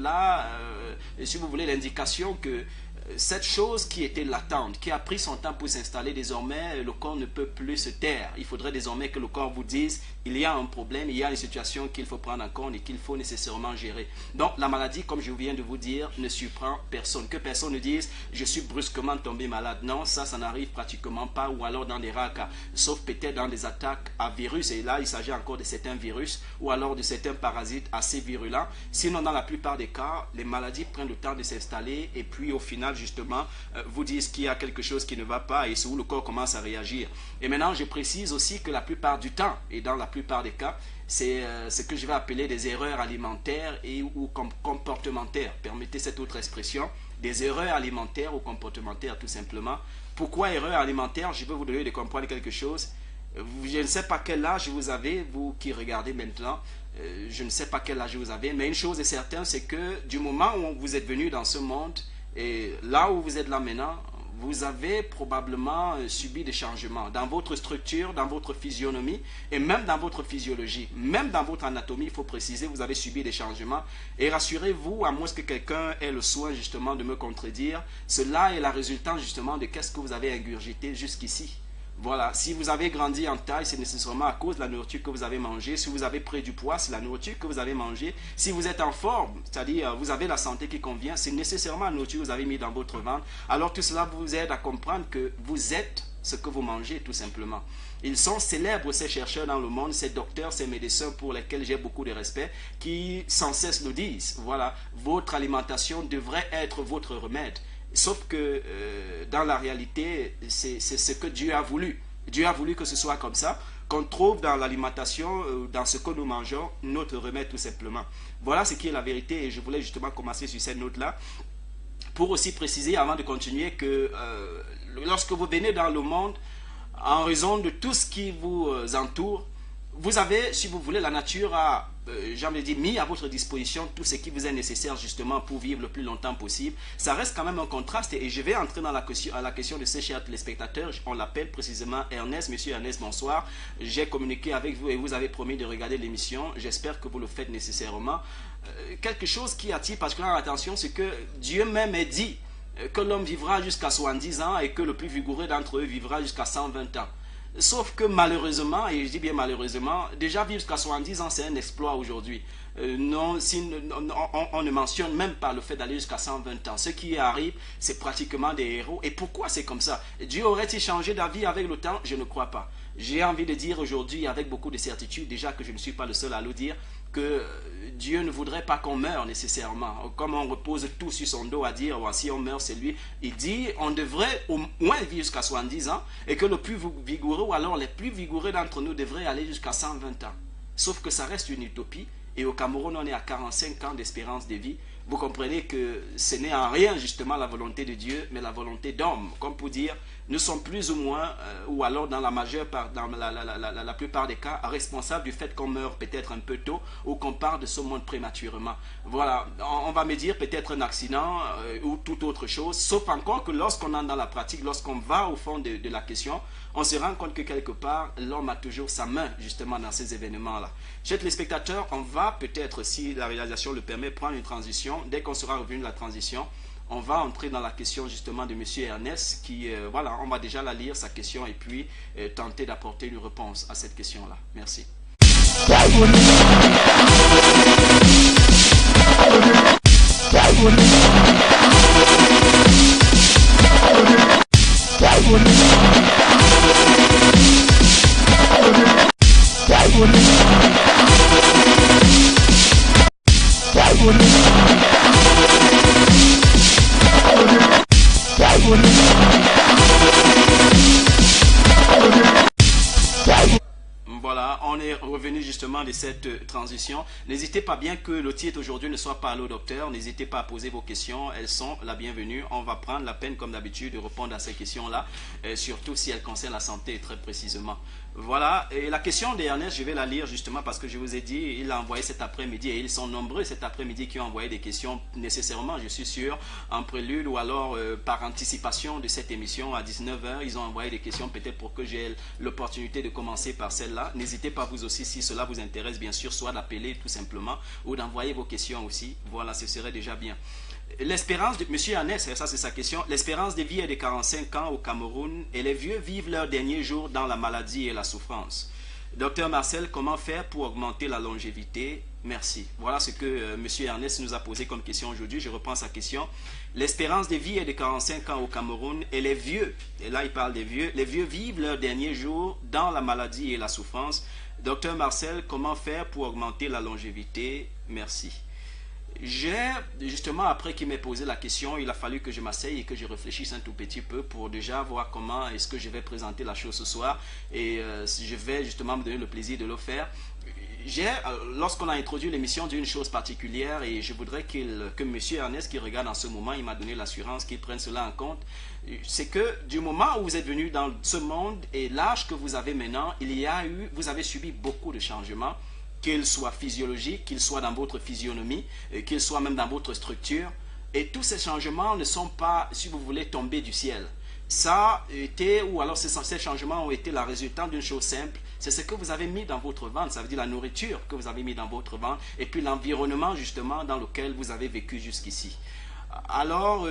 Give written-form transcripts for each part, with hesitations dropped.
là, si vous voulez, l'indication que cette chose qui était latente, qui a pris son temps pour s'installer, désormais, le corps ne peut plus se taire. Il faudrait désormais que le corps vous dise, il y a un problème, il y a une situation qu'il faut prendre en compte et qu'il faut nécessairement gérer. Donc, la maladie, comme je viens de vous dire, ne surprend personne. Que personne ne dise, je suis brusquement tombé malade. Non, ça n'arrive pratiquement pas, ou alors dans des rares cas, sauf peut-être dans des attaques à virus. Et là, il s'agit encore de certains virus, ou alors de certains parasites assez virulents. Sinon, dans la plupart des cas, les maladies prennent le temps de s'installer, et puis au final, justement, vous disent qu'il y a quelque chose qui ne va pas, et c'est où le corps commence à réagir. Et maintenant, je précise aussi que la plupart du temps, et dans la plupart des cas, c'est ce que je vais appeler des erreurs alimentaires ou comportementaires. Permettez cette autre expression, des erreurs alimentaires ou comportementaires tout simplement. Pourquoi erreurs alimentaires? Je vais vous donner de comprendre quelque chose. Je ne sais pas quel âge vous avez, vous qui regardez maintenant, je ne sais pas quel âge vous avez, mais une chose est certaine, c'est que du moment où vous êtes venu dans ce monde, et là où vous êtes là maintenant, vous avez probablement subi des changements dans votre structure, dans votre physionomie et même dans votre physiologie. Même dans votre anatomie, il faut préciser, vous avez subi des changements. Et rassurez-vous, à moins que quelqu'un ait le soin justement de me contredire, cela est la résultante justement de qu'est-ce que vous avez ingurgité jusqu'ici. Voilà, si vous avez grandi en taille, c'est nécessairement à cause de la nourriture que vous avez mangée. Si vous avez pris du poids, c'est la nourriture que vous avez mangée. Si vous êtes en forme, c'est-à-dire vous avez la santé qui convient, c'est nécessairement la nourriture que vous avez mis dans votre ventre. Alors tout cela vous aide à comprendre que vous êtes ce que vous mangez tout simplement. Ils sont célèbres ces chercheurs dans le monde, ces docteurs, ces médecins pour lesquels j'ai beaucoup de respect, qui sans cesse le disent. Voilà, votre alimentation devrait être votre remède. Sauf que dans la réalité, c'est ce que Dieu a voulu. Dieu a voulu que ce soit comme ça, qu'on trouve dans l'alimentation, dans ce que nous mangeons, notre remède tout simplement. Voilà ce qui est la vérité et je voulais justement commencer sur cette note-là pour aussi préciser avant de continuer que lorsque vous venez dans le monde, en raison de tout ce qui vous entoure, vous avez, si vous voulez, la nature a, j'ai envie de dire, mis à votre disposition tout ce qui vous est nécessaire justement pour vivre le plus longtemps possible. Ça reste quand même un contraste et je vais entrer dans la question de ces chers téléspectateurs. On l'appelle précisément Ernest. Monsieur Ernest, bonsoir. J'ai communiqué avec vous et vous avez promis de regarder l'émission. J'espère que vous le faites nécessairement. Quelque chose qui attire particulièrement l'attention, c'est que Dieu même est dit que l'homme vivra jusqu'à 70 ans et que le plus vigoureux d'entre eux vivra jusqu'à 120 ans. Sauf que malheureusement, et je dis bien malheureusement, déjà vivre jusqu'à 70 ans, c'est un exploit aujourd'hui. On ne mentionne même pas le fait d'aller jusqu'à 120 ans. Ce qui arrive, c'est pratiquement des héros. Et pourquoi c'est comme ça? Dieu aurait-il changé d'avis avec le temps? Je ne crois pas. J'ai envie de dire aujourd'hui, avec beaucoup de certitude, déjà que je ne suis pas le seul à le dire, que Dieu ne voudrait pas qu'on meure nécessairement. Comme on repose tout sur son dos à dire, si on meurt, c'est lui. Il dit, on devrait au moins vivre jusqu'à 70 ans et que le plus vigoureux, ou alors les plus vigoureux d'entre nous devraient aller jusqu'à 120 ans. Sauf que ça reste une utopie. Et au Cameroun, on est à 45 ans d'espérance de vie. Vous comprenez que ce n'est en rien justement la volonté de Dieu, mais la volonté d'homme. Comme pour dire, nous sommes plus ou moins, ou alors dans la plupart des cas, responsables du fait qu'on meurt peut-être un peu tôt ou qu'on part de ce monde prématurément. Voilà, on va me dire peut-être un accident ou toute autre chose, sauf encore que lorsqu'on entre dans la pratique, lorsqu'on va au fond de la question, on se rend compte que quelque part, l'homme a toujours sa main justement dans ces événements-là. Chers téléspectateurs, on va peut-être, si la réalisation le permet, prendre une transition. Dès qu'on sera revenu de la transition, on va entrer dans la question justement de M. Ernest qui, voilà, on va déjà la lire, sa question, et puis tenter d'apporter une réponse à cette question-là. Merci. Voilà, on est revenu justement de cette transition. N'hésitez pas, bien que le titre aujourd'hui ne soit pas Allô Docteur, n'hésitez pas à poser vos questions, elles sont la bienvenue. On va prendre la peine comme d'habitude de répondre à ces questions-là, surtout si elles concernent la santé très précisément. Voilà, et la question d'Ernest, je vais la lire justement parce que je vous ai dit, il a envoyé cet après-midi et ils sont nombreux cet après-midi qui ont envoyé des questions nécessairement, je suis sûr, en prélude ou alors par anticipation de cette émission à 19 h. Ils ont envoyé des questions peut-être pour que j'ai l'opportunité de commencer par celle-là. N'hésitez pas vous aussi, si cela vous intéresse, bien sûr, soit d'appeler tout simplement ou d'envoyer vos questions aussi. Voilà, ce serait déjà bien. L'espérance de Monsieur Ernest, ça c'est sa question, l'espérance de vie est de 45 ans au Cameroun et les vieux vivent leurs derniers jours dans la maladie et la souffrance. Docteur Marcel, comment faire pour augmenter la longévité? Merci. Voilà ce que Monsieur Ernest nous a posé comme question aujourd'hui. Je reprends sa question. L'espérance de vie est de 45 ans au Cameroun et les vieux, et là il parle des vieux, les vieux vivent leurs derniers jours dans la maladie et la souffrance. Docteur Marcel, comment faire pour augmenter la longévité? Merci. J'ai, justement, après qu'il m'ait posé la question, il a fallu que je m'asseye et que je réfléchisse un tout petit peu pour déjà voir comment est-ce que je vais présenter la chose ce soir. Et si je vais justement me donner le plaisir de le faire. Lorsqu'on a introduit l'émission d'une chose particulière, et je voudrais que M. Ernest, qui regarde en ce moment, il m'a donné l'assurance qu'il prenne cela en compte, c'est que du moment où vous êtes venu dans ce monde et l'âge que vous avez maintenant, vous avez subi beaucoup de changements, qu'il soit physiologique, qu'il soit dans votre physionomie, qu'il soit même dans votre structure. Et tous ces changements ne sont pas, si vous voulez, tombés du ciel. Ça a été, ou alors ces changements ont été la résultante d'une chose simple, c'est ce que vous avez mis dans votre ventre, ça veut dire la nourriture que vous avez mis dans votre ventre, et puis l'environnement justement dans lequel vous avez vécu jusqu'ici. Alors,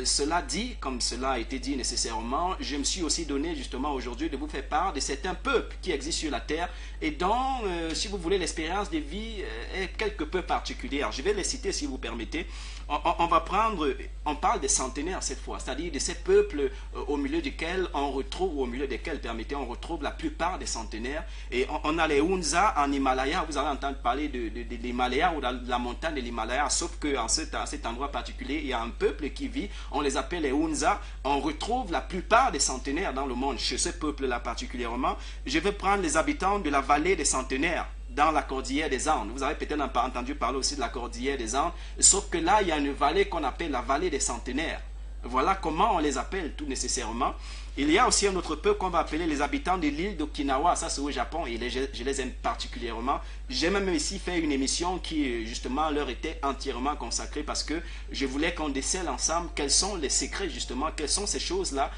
cela dit, comme cela a été dit nécessairement, je me suis aussi donné justement aujourd'hui de vous faire part de certains peuples qui existent sur la terre et dont, si vous voulez, l'expérience de vie est quelque peu particulière. Je vais les citer si vous permettez. On parle des centenaires cette fois, c'est-à-dire de ces peuples au milieu desquels on retrouve la plupart des centenaires. Et on a les Hunza en Himalaya, vous allez entendre parler de l'Himalaya ou de la montagne de l'Himalaya, sauf qu'à cet endroit particulier, il y a un peuple qui vit, on les appelle les Hunza. On retrouve la plupart des centenaires dans le monde, chez ce peuple-là particulièrement. Je vais prendre les habitants de la vallée des centenaires, dans la cordillère des Andes. Vous avez peut-être entendu parler aussi de la cordillère des Andes, sauf que là, il y a une vallée qu'on appelle la vallée des centenaires. Voilà comment on les appelle tout nécessairement. Il y a aussi un autre peuple qu'on va appeler les habitants de l'île d'Okinawa, ça c'est au Japon, et je les aime particulièrement. J'ai même ici fait une émission qui justement leur était entièrement consacrée parce que je voulais qu'on décèle ensemble quels sont les secrets justement, quelles sont ces choses-là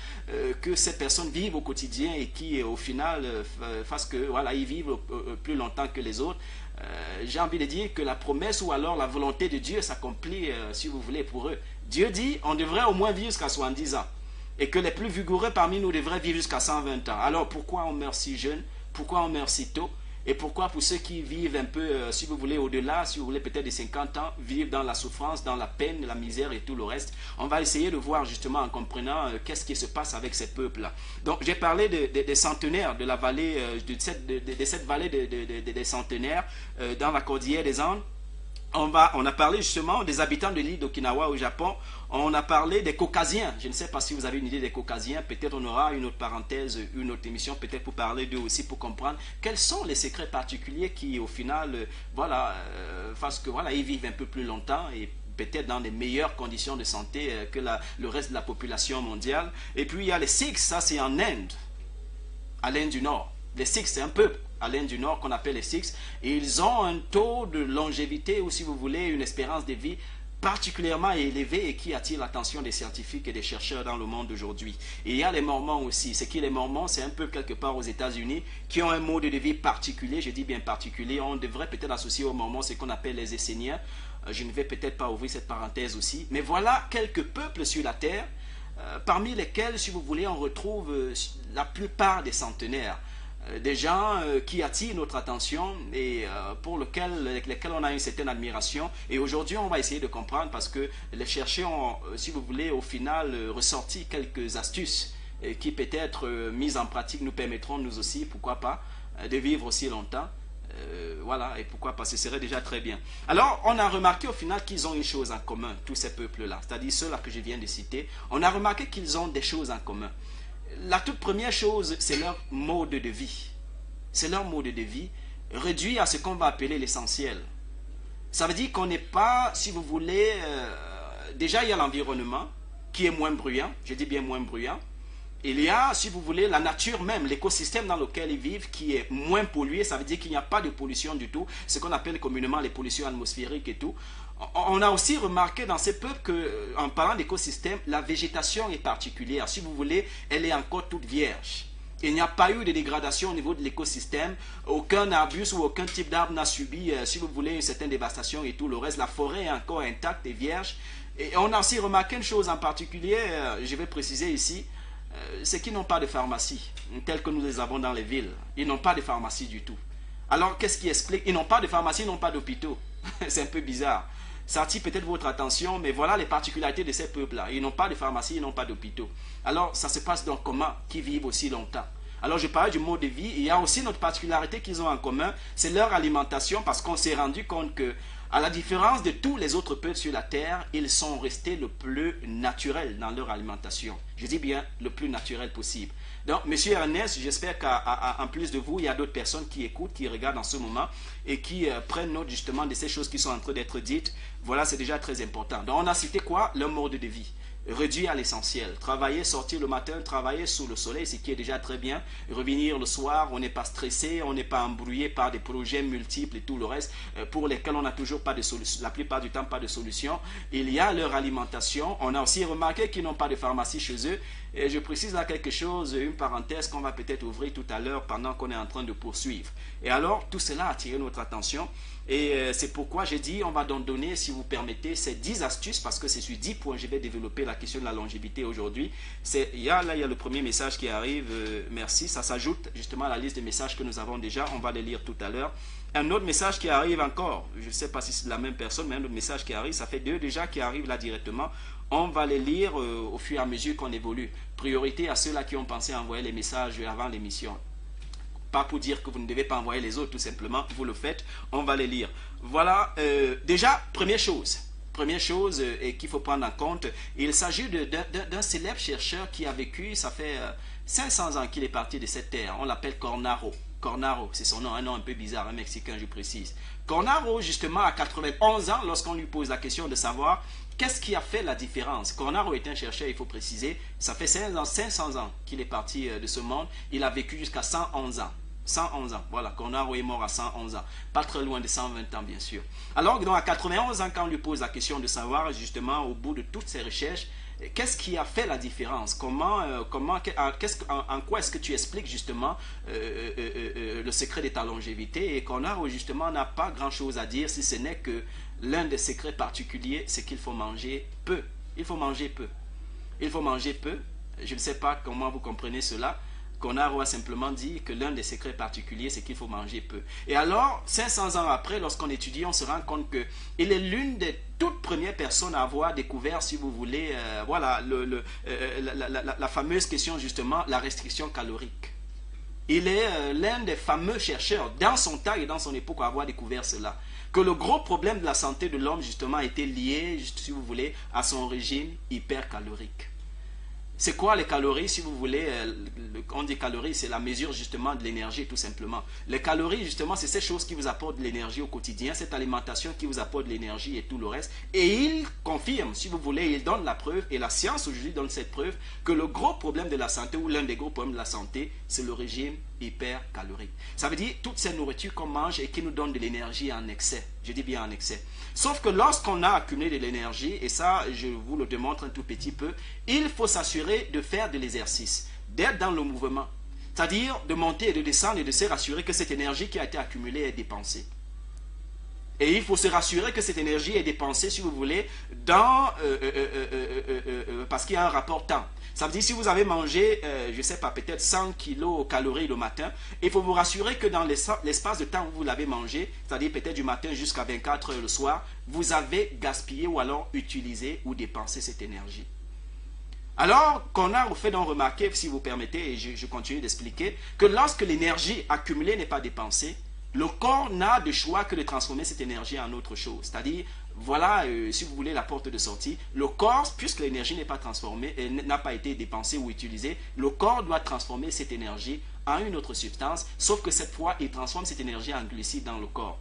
que ces personnes vivent au quotidien et qui au final fassent que voilà, ils vivent plus longtemps que les autres. J'ai envie de dire que la promesse ou alors la volonté de Dieu s'accomplit, si vous voulez, pour eux. Dieu dit on devrait au moins vivre jusqu'à 70 ans. Et que les plus vigoureux parmi nous devraient vivre jusqu'à 120 ans. Alors pourquoi on meurt si jeune? Pourquoi on meurt si tôt? Et pourquoi pour ceux qui vivent un peu, si vous voulez, au-delà, si vous voulez peut-être des 50 ans, vivent dans la souffrance, dans la peine, la misère et tout le reste? On va essayer de voir justement en comprenant qu'est-ce qui se passe avec ces peuples-là. Donc j'ai parlé des centenaires, de la vallée, de cette vallée des centenaires dans la cordillère des Andes. On a parlé justement des habitants de l'île d'Okinawa au Japon. On a parlé des Caucasiens. Je ne sais pas si vous avez une idée des Caucasiens. Peut-être on aura une autre parenthèse, une autre émission, peut-être pour parler d'eux aussi, pour comprendre quels sont les secrets particuliers qui, au final, fassent que voilà, ils vivent un peu plus longtemps et peut-être dans des meilleures conditions de santé que le reste de la population mondiale. Et puis il y a les Sikhs, ça c'est en Inde, à l'Inde du Nord. Les Sikhs, c'est un peuple à l'Inde du Nord qu'on appelle les Sikhs, et ils ont un taux de longévité, ou si vous voulez, une espérance de vie particulièrement élevé et qui attire l'attention des scientifiques et des chercheurs dans le monde d'aujourd'hui. Et il y a les Mormons aussi. C'est qui les Mormons? C'est un peu quelque part aux États-Unis qui ont un mode de vie particulier, je dis bien particulier. On devrait peut-être associer aux Mormons ce qu'on appelle les Esséniens. Je ne vais peut-être pas ouvrir cette parenthèse aussi. Mais voilà quelques peuples sur la Terre, parmi lesquels, si vous voulez, on retrouve la plupart des centenaires. Des gens qui attirent notre attention et pour lesquels on a une certaine admiration. Et aujourd'hui, on va essayer de comprendre parce que les chercheurs ont, si vous voulez, au final, ressorti quelques astuces qui peut-être mises en pratique nous permettront nous aussi, pourquoi pas, de vivre aussi longtemps. Voilà, et pourquoi pas, ce serait déjà très bien. Alors, on a remarqué au final qu'ils ont une chose en commun, tous ces peuples-là, c'est-à-dire ceux-là que je viens de citer. On a remarqué qu'ils ont des choses en commun. La toute première chose, c'est leur mode de vie. C'est leur mode de vie réduit à ce qu'on va appeler l'essentiel. Ça veut dire qu'on n'est pas, si vous voulez, déjà il y a l'environnement qui est moins bruyant, je dis bien moins bruyant. Il y a, si vous voulez, la nature même, l'écosystème dans lequel ils vivent qui est moins pollué, ça veut dire qu'il n'y a pas de pollution du tout, ce qu'on appelle communément les pollutions atmosphériques et tout. On a aussi remarqué dans ces peuples qu'en parlant d'écosystème, la végétation est particulière. Si vous voulez, elle est encore toute vierge. Il n'y a pas eu de dégradation au niveau de l'écosystème. Aucun arbuste ou aucun type d'arbre n'a subi, si vous voulez, une certaine dévastation et tout le reste. La forêt est encore intacte et vierge. Et on a aussi remarqué une chose en particulier, je vais préciser ici, c'est qu'ils n'ont pas de pharmacie, telles que nous les avons dans les villes. Ils n'ont pas de pharmacie du tout. Alors, qu'est-ce qui explique? Ils n'ont pas de pharmacie, ils n'ont pas d'hôpitaux. C'est un peu bizarre. Ça attire peut-être votre attention, mais voilà les particularités de ces peuples-là. Ils n'ont pas de pharmacie, ils n'ont pas d'hôpitaux. Alors, ça se passe donc comment qu'ils vivent aussi longtemps? Alors, je parlais du mode de vie. Il y a aussi notre particularité qu'ils ont en commun, c'est leur alimentation, parce qu'on s'est rendu compte que, à la différence de tous les autres peuples sur la terre, ils sont restés le plus naturel dans leur alimentation. Je dis bien le plus naturel possible. Donc, Monsieur Ernest, j'espère qu'en plus de vous, il y a d'autres personnes qui écoutent, qui regardent en ce moment et qui prennent note justement de ces choses qui sont en train d'être dites. Voilà, c'est déjà très important. Donc, on a cité quoi? Leur mode de vie. Réduire à l'essentiel. Travailler, sortir le matin, travailler sous le soleil, ce qui est déjà très bien. Revenir le soir, on n'est pas stressé, on n'est pas embrouillé par des projets multiples et tout le reste pour lesquels on n'a toujours pas de solution, la plupart du temps pas de solution. Il y a leur alimentation. On a aussi remarqué qu'ils n'ont pas de pharmacie chez eux. Et je précise là quelque chose, une parenthèse qu'on va peut-être ouvrir tout à l'heure pendant qu'on est en train de poursuivre. Et alors, tout cela a attiré notre attention. Et c'est pourquoi j'ai dit, on va donc donner, si vous permettez, ces 10 astuces, parce que c'est sur 10 points que je vais développer la question de la longévité aujourd'hui. Il y a le premier message qui arrive, merci, ça s'ajoute justement à la liste de messages que nous avons déjà, on va les lire tout à l'heure. Un autre message qui arrive encore, je ne sais pas si c'est la même personne, mais un autre message qui arrive, ça fait 2 déjà qui arrivent là directement. On va les lire au fur et à mesure qu'on évolue. Priorité à ceux-là qui ont pensé à envoyer les messages avant l'émission. Pas pour dire que vous ne devez pas envoyer les autres, tout simplement, vous le faites, on va les lire. Voilà, déjà, première chose et qu'il faut prendre en compte, il s'agit d'un célèbre chercheur qui a vécu, ça fait 500 ans qu'il est parti de cette terre, on l'appelle Cornaro. Cornaro, c'est son nom, un nom un peu bizarre, un Mexicain, je précise. Cornaro, justement, à 91 ans, lorsqu'on lui pose la question de savoir qu'est-ce qui a fait la différence. Cornaro est un chercheur, il faut préciser, ça fait 500 ans qu'il est parti de ce monde, il a vécu jusqu'à 111 ans. 111 ans, voilà, Cornaro est mort à 111 ans, pas très loin de 120 ans bien sûr. Alors donc à 91 ans, quand on lui pose la question de savoir justement au bout de toutes ces recherches, qu'est-ce qui a fait la différence? En quoi est-ce que tu expliques justement le secret de ta longévité? Et Cornaro justement n'a pas grand-chose à dire si ce n'est que l'un des secrets particuliers, c'est qu'il faut manger peu. Il faut manger peu. Il faut manger peu. Je ne sais pas comment vous comprenez cela. Cornaro a simplement dit que l'un des secrets particuliers, c'est qu'il faut manger peu. Et alors, 500 ans après, lorsqu'on étudie, on se rend compte qu'il est l'une des toutes premières personnes à avoir découvert, si vous voulez, voilà, la fameuse question, justement, la restriction calorique. Il est l'un des fameux chercheurs, dans son temps et dans son époque, à avoir découvert cela. Que le gros problème de la santé de l'homme, justement, était lié, si vous voulez, à son régime hypercalorique. C'est quoi les calories, si vous voulez? On dit calories, c'est la mesure justement de l'énergie tout simplement. Les calories justement, c'est ces choses qui vous apportent de l'énergie au quotidien, cette alimentation qui vous apporte de l'énergie et tout le reste. Et il confirme, si vous voulez, il donne la preuve, et la science aujourd'hui donne cette preuve, que le gros problème de la santé, ou l'un des gros problèmes de la santé, c'est le régime hypercalorique. Ça veut dire toutes ces nourritures qu'on mange et qui nous donnent de l'énergie en excès. Je dis bien en excès. Sauf que lorsqu'on a accumulé de l'énergie, et ça je vous le démontre un tout petit peu, il faut s'assurer de faire de l'exercice, d'être dans le mouvement. C'est-à-dire de monter et de descendre et de se rassurer que cette énergie qui a été accumulée est dépensée. Et il faut se rassurer que cette énergie est dépensée, si vous voulez, parce qu'il y a un rapport temps. Ça veut dire si vous avez mangé, je ne sais pas, peut-être 100 kilocalories le matin, il faut vous rassurer que dans l'espace de temps où vous l'avez mangé, c'est-à-dire peut-être du matin jusqu'à 24 heures le soir, vous avez gaspillé ou alors utilisé ou dépensé cette énergie. Alors, qu'on a fait donc remarquer, si vous permettez, et je continue d'expliquer, que lorsque l'énergie accumulée n'est pas dépensée, le corps n'a de choix que de transformer cette énergie en autre chose. C'est-à-dire, voilà, si vous voulez, la porte de sortie. Le corps, puisque l'énergie n'est pas transformée, n'a pas été dépensée ou utilisée, le corps doit transformer cette énergie en une autre substance, sauf que cette fois, il transforme cette énergie en glucides dans le corps.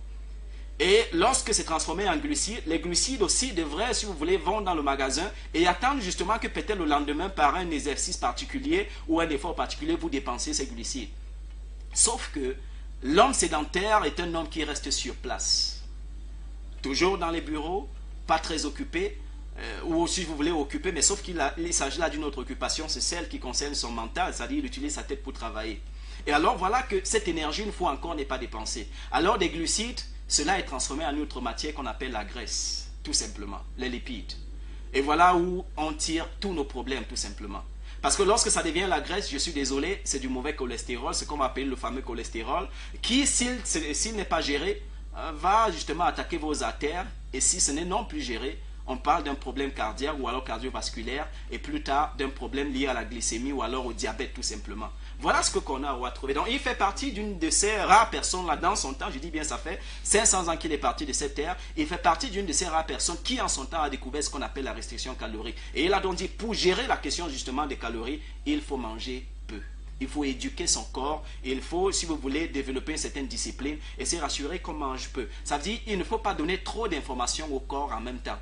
Et lorsque c'est transformé en glucides, les glucides aussi devraient, si vous voulez, vont dans le magasin et attendre justement que peut-être le lendemain, par un exercice particulier ou un effort particulier, vous dépensiez ces glucides. Sauf que l'homme sédentaire est un homme qui reste sur place. Toujours dans les bureaux, pas très occupé. ou si vous voulez occuper, mais sauf qu'il s'agit là d'une autre occupation, c'est celle qui concerne son mental, c'est-à-dire il utilise sa tête pour travailler. Et alors voilà que cette énergie, une fois encore, n'est pas dépensée. Alors des glucides, cela est transformé en une autre matière qu'on appelle la graisse, tout simplement, les lipides. Et voilà où on tire tous nos problèmes, tout simplement. Parce que lorsque ça devient la graisse, je suis désolé, c'est du mauvais cholestérol, ce qu'on va appeler le fameux cholestérol, qui, s'il n'est pas géré, va justement attaquer vos artères, et si ce n'est non plus géré, on parle d'un problème cardiaque ou alors cardiovasculaire, et plus tard d'un problème lié à la glycémie ou alors au diabète tout simplement. Voilà ce que Conard a trouvé. Donc il fait partie d'une de ces rares personnes là dans son temps, je dis bien ça fait 500 ans qu'il est parti de cette terre, il fait partie d'une de ces rares personnes qui en son temps a découvert ce qu'on appelle la restriction calorique. Et il a donc dit, pour gérer la question justement des calories, il faut manger peu. Il faut éduquer son corps, il faut, si vous voulez, développer une certaine discipline et se rassurer qu'on mange peu. Ça veut dire qu'il ne faut pas donner trop d'informations au corps en même temps.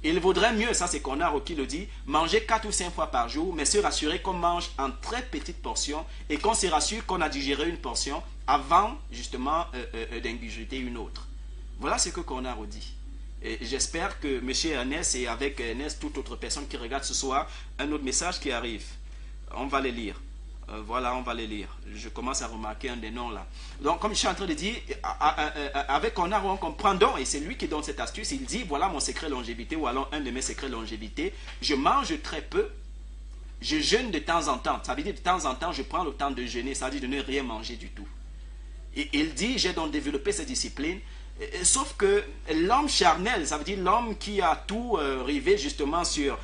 Il vaudrait mieux, ça c'est Conard qui le dit, manger 4 ou 5 fois par jour, mais se rassurer qu'on mange en très petites portions et qu'on se rassure qu'on a digéré une portion avant justement d'ingurgiter une autre. Voilà ce que Conard dit. J'espère que M. Ernest et avec Ernest, toute autre personne qui regarde ce soir, un autre message qui arrive. On va les lire. Voilà, on va les lire. Je commence à remarquer un des noms là. Donc, comme je suis en train de dire, avec Conard, on comprend donc, et c'est lui qui donne cette astuce, il dit, voilà mon secret longévité, ou alors un de mes secrets longévité, je mange très peu, je jeûne de temps en temps. Ça veut dire de temps en temps, je prends le temps de jeûner, ça veut dire de ne rien manger du tout. Et il dit, j'ai donc développé cette discipline, sauf que l'homme charnel, ça veut dire l'homme qui a tout rivé justement sur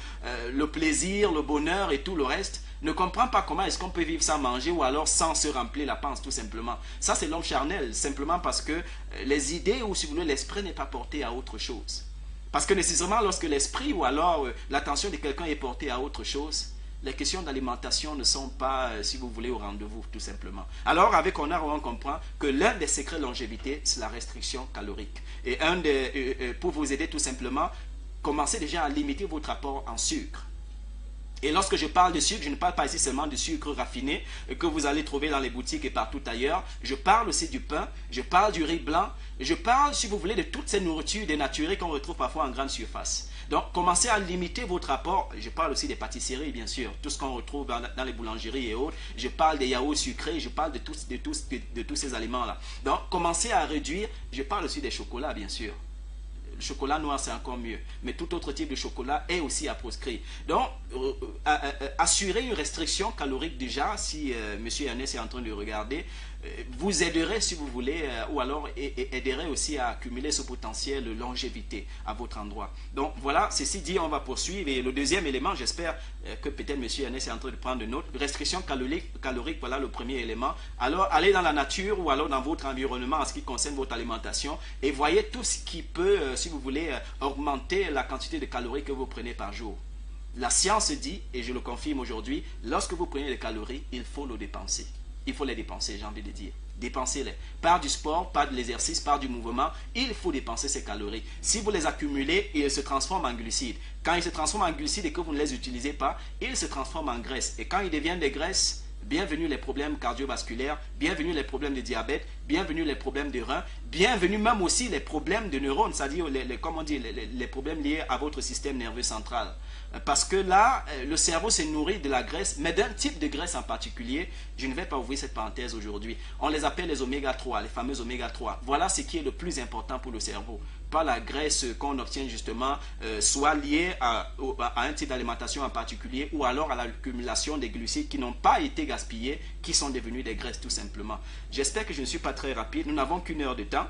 le plaisir, le bonheur et tout le reste, ne comprend pas comment est-ce qu'on peut vivre sans manger ou alors sans se remplir la panse tout simplement. Ça c'est l'homme charnel, simplement parce que les idées ou si vous voulez l'esprit n'est pas porté à autre chose. Parce que nécessairement lorsque l'esprit ou alors l'attention de quelqu'un est portée à autre chose, les questions d'alimentation ne sont pas, si vous voulez, au rendez-vous tout simplement. Alors avec Conard on comprend que l'un des secrets de longévité c'est la restriction calorique. Et pour vous aider tout simplement, commencez déjà à limiter votre apport en sucre. Et lorsque je parle de sucre, je ne parle pas ici seulement de sucre raffiné que vous allez trouver dans les boutiques et partout ailleurs. Je parle aussi du pain, je parle du riz blanc, je parle, si vous voulez, de toutes ces nourritures dénaturées qu'on retrouve parfois en grande surface. Donc, commencez à limiter votre apport. Je parle aussi des pâtisseries, bien sûr, tout ce qu'on retrouve dans les boulangeries et autres. Je parle des yaourts sucrés, je parle de tous ces aliments-là. Donc, commencez à réduire. Je parle aussi des chocolats, bien sûr. Le chocolat noir, c'est encore mieux. Mais tout autre type de chocolat est aussi à proscrire. Donc, assurer une restriction calorique déjà, si M. Ernest est en train de regarder, vous aiderait, si vous voulez, ou alors aiderait aussi à accumuler ce potentiel de longévité à votre endroit. Donc, voilà, ceci dit, on va poursuivre. Et le deuxième élément, j'espère que peut-être M. Ernest est en train de prendre note. Restriction calorique, voilà le premier élément. Alors, allez dans la nature ou alors dans votre environnement en ce qui concerne votre alimentation et voyez tout ce qui peut, si vous voulez, augmenter la quantité de calories que vous prenez par jour. La science dit, et je le confirme aujourd'hui, lorsque vous prenez des calories, il faut les dépenser. Il faut les dépenser, j'ai envie de dire. Dépensez-les. Par du sport, par de l'exercice, par du mouvement, il faut dépenser ces calories. Si vous les accumulez, ils se transforment en glucides. Quand ils se transforment en glucides et que vous ne les utilisez pas, ils se transforment en graisse. Et quand ils deviennent des graisses, bienvenue les problèmes cardiovasculaires, bienvenue les problèmes de diabète, bienvenue les problèmes de reins, bienvenue même aussi les problèmes de neurones, c'est-à-dire les problèmes liés à votre système nerveux central. Parce que là, le cerveau se nourrit de la graisse, mais d'un type de graisse en particulier. Je ne vais pas ouvrir cette parenthèse aujourd'hui. On les appelle les oméga 3, les fameux oméga 3. Voilà ce qui est le plus important pour le cerveau. Pas la graisse qu'on obtient justement, soit liée à un type d'alimentation en particulier, ou alors à l'accumulation des glucides qui n'ont pas été gaspillés, qui sont devenus des graisses tout simplement. J'espère que je ne suis pas très rapide. Nous n'avons qu'une heure de temps.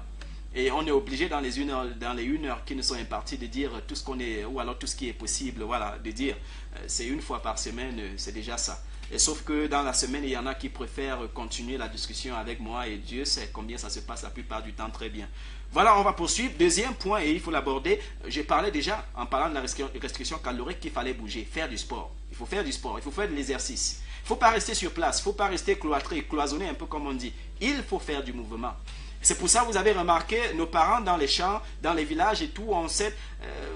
Et on est obligé dans les 1 heure qui nous sont imparties de dire tout ce qu'on est, ou alors tout ce qui est possible, voilà, de dire. C'est une fois par semaine, c'est déjà ça. Et sauf que dans la semaine, il y en a qui préfèrent continuer la discussion avec moi et Dieu sait combien ça se passe la plupart du temps très bien. Voilà, on va poursuivre. Deuxième point, et il faut l'aborder. Je parlais déjà, en parlant de la restriction calorique, qu'il fallait bouger, faire du sport. Il faut faire du sport, il faut faire de l'exercice. Il ne faut pas rester sur place, il ne faut pas rester cloîtré, cloisonné un peu comme on dit. Il faut faire du mouvement. C'est pour ça que vous avez remarqué, nos parents dans les champs, dans les villages et tout, ont cette,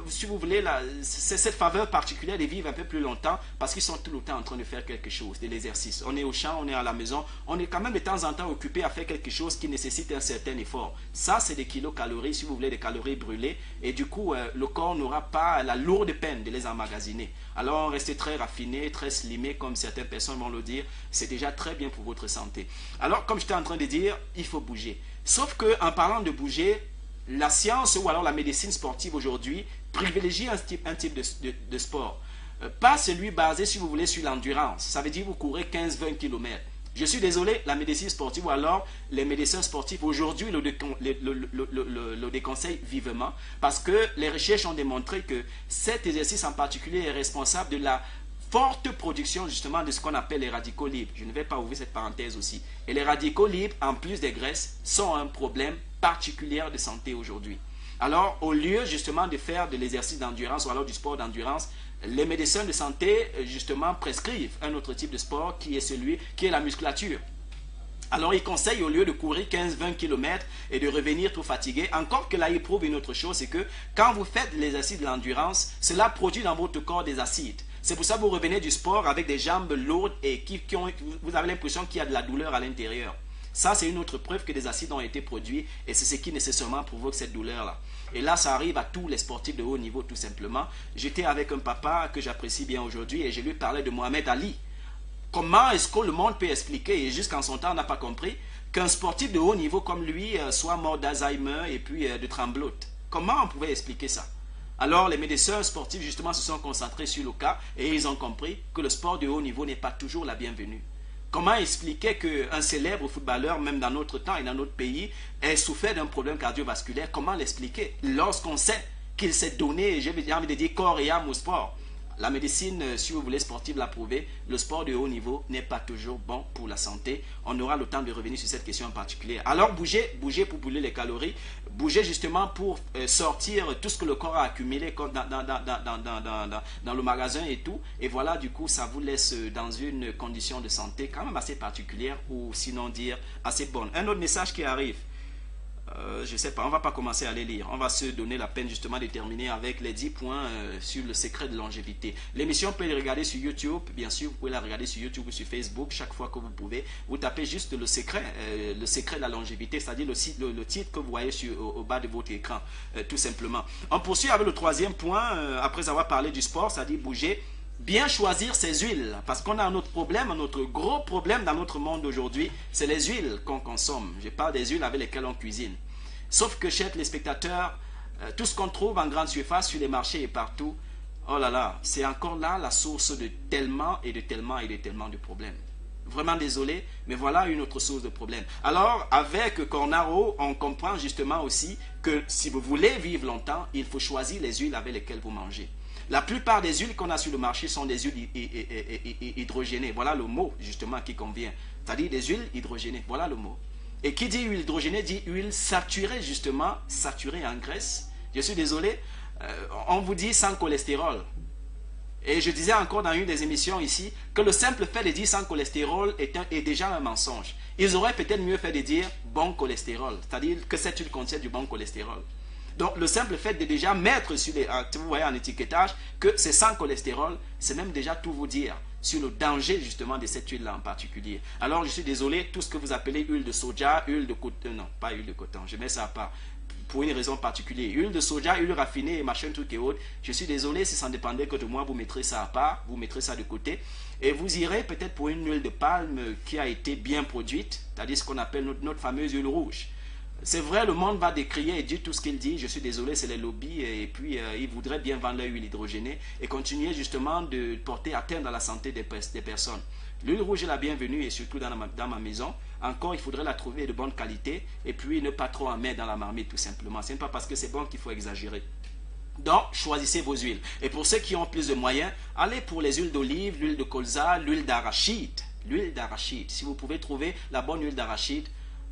si vous voulez, cette faveur particulière de vivre un peu plus longtemps parce qu'ils sont tout le temps en train de faire quelque chose, de l'exercice. On est au champ, on est à la maison, on est quand même de temps en temps occupé à faire quelque chose qui nécessite un certain effort. Ça, c'est des kilocalories, si vous voulez, des calories brûlées. Et du coup, le corps n'aura pas la lourde peine de les emmagasiner. Alors, rester très raffiné, très slimé, comme certaines personnes vont le dire, c'est déjà très bien pour votre santé. Alors, comme j'étais en train de dire, il faut bouger. Sauf qu'en parlant de bouger, la science ou alors la médecine sportive aujourd'hui privilégie un type de sport. Pas celui basé, si vous voulez, sur l'endurance. Ça veut dire que vous courez 15-20 km. Je suis désolé, la médecine sportive ou alors les médecins sportifs aujourd'hui le déconseillent vivement parce que les recherches ont démontré que cet exercice en particulier est responsable de la forte production justement de ce qu'on appelle les radicaux libres. Je ne vais pas ouvrir cette parenthèse aussi. Et les radicaux libres, en plus des graisses, sont un problème particulier de santé aujourd'hui. Alors, au lieu justement de faire de l'exercice d'endurance ou alors du sport d'endurance, les médecins de santé justement prescrivent un autre type de sport qui est la musculature. Alors, ils conseillent au lieu de courir 15-20 km et de revenir tout fatigué, encore que là, ils prouvent une autre chose, c'est que quand vous faites l'exercice de l'endurance, cela produit dans votre corps des acides. C'est pour ça que vous revenez du sport avec des jambes lourdes et vous avez l'impression qu'il y a de la douleur à l'intérieur. Ça, c'est une autre preuve que des acides ont été produits et c'est ce qui nécessairement provoque cette douleur-là. Et là, ça arrive à tous les sportifs de haut niveau, tout simplement. J'étais avec un papa que j'apprécie bien aujourd'hui et je lui parlais de Mohamed Ali. Comment est-ce que le monde peut expliquer, et jusqu'en son temps, on n'a pas compris, qu'un sportif de haut niveau comme lui soit mort d'Alzheimer et puis de tremblote? Comment on pouvait expliquer ça? Alors, les médecins sportifs, justement, se sont concentrés sur le cas et ils ont compris que le sport de haut niveau n'est pas toujours la bienvenue. Comment expliquer qu'un célèbre footballeur, même dans notre temps et dans notre pays, ait souffert d'un problème cardiovasculaire? Comment l'expliquer lorsqu'on sait qu'il s'est donné, j'ai envie de dire, corps et âme au sport? La médecine, si vous voulez, sportive l'a prouvé, le sport de haut niveau n'est pas toujours bon pour la santé. On aura le temps de revenir sur cette question en particulier. Alors, bougez pour brûler les calories, bougez justement pour sortir tout ce que le corps a accumulé dans le magasin et tout. Et voilà, du coup, ça vous laisse dans une condition de santé quand même assez particulière ou sinon dire assez bonne. Un autre message qui arrive. Je ne sais pas, on ne va pas commencer à les lire. On va se donner la peine justement de terminer avec les 10 points sur le secret de longévité. L'émission, vous pouvez la regarder sur YouTube. Bien sûr, vous pouvez la regarder sur YouTube ou sur Facebook chaque fois que vous pouvez. Vous tapez juste le secret de la longévité, c'est-à-dire le titre que vous voyez au bas de votre écran, tout simplement. On poursuit avec le troisième point, après avoir parlé du sport, c'est-à-dire bouger. Bien choisir ses huiles, parce qu'on a un autre problème, un autre gros problème dans notre monde aujourd'hui, c'est les huiles qu'on consomme. Je parle des huiles avec lesquelles on cuisine. Sauf que, chers les spectateurs, tout ce qu'on trouve en grande surface, sur les marchés et partout, oh là là, c'est encore là la source de tellement et de tellement et de tellement de problèmes. Vraiment désolé, mais voilà une autre source de problème. Alors, avec Cornaro, on comprend justement aussi que si vous voulez vivre longtemps, il faut choisir les huiles avec lesquelles vous mangez. La plupart des huiles qu'on a sur le marché sont des huiles hydrogénées. Voilà le mot justement qui convient. C'est-à-dire des huiles hydrogénées. Voilà le mot. Et qui dit huile hydrogénée dit huile saturée justement, saturée en graisse. Je suis désolé, on vous dit sans cholestérol. Et je disais encore dans une des émissions ici que le simple fait de dire sans cholestérol est déjà un mensonge. Ils auraient peut-être mieux fait de dire bon cholestérol. C'est-à-dire que cette huile contient du bon cholestérol. Donc, le simple fait de déjà mettre sur vous voyez en étiquetage que c'est sans cholestérol, c'est même déjà tout vous dire sur le danger justement de cette huile-là en particulier. Alors, je suis désolé, tout ce que vous appelez huile de soja, huile de coton, non, pas huile de coton, je mets ça à part, pour une raison particulière. Huile de soja, huile raffinée et machin, truc et autres, je suis désolé, si ça ne dépendait que de moi, vous mettrez ça à part, vous mettrez ça de côté. Et vous irez peut-être pour une huile de palme qui a été bien produite, c'est-à-dire ce qu'on appelle notre fameuse huile rouge. C'est vrai, le monde va décrier et dire tout ce qu'il dit. Je suis désolé, c'est les lobbies. Et puis, ils voudraient bien vendre leur huile hydrogénée et continuer justement de porter atteinte à la santé des personnes. L'huile rouge est la bienvenue et surtout dans ma maison. Encore, il faudrait la trouver de bonne qualité et puis ne pas trop en mettre dans la marmite tout simplement. Ce n'est pas parce que c'est bon qu'il faut exagérer. Donc, choisissez vos huiles. Et pour ceux qui ont plus de moyens, allez pour les huiles d'olive, l'huile de colza, l'huile d'arachide. L'huile d'arachide. Si vous pouvez trouver la bonne huile d'arachide,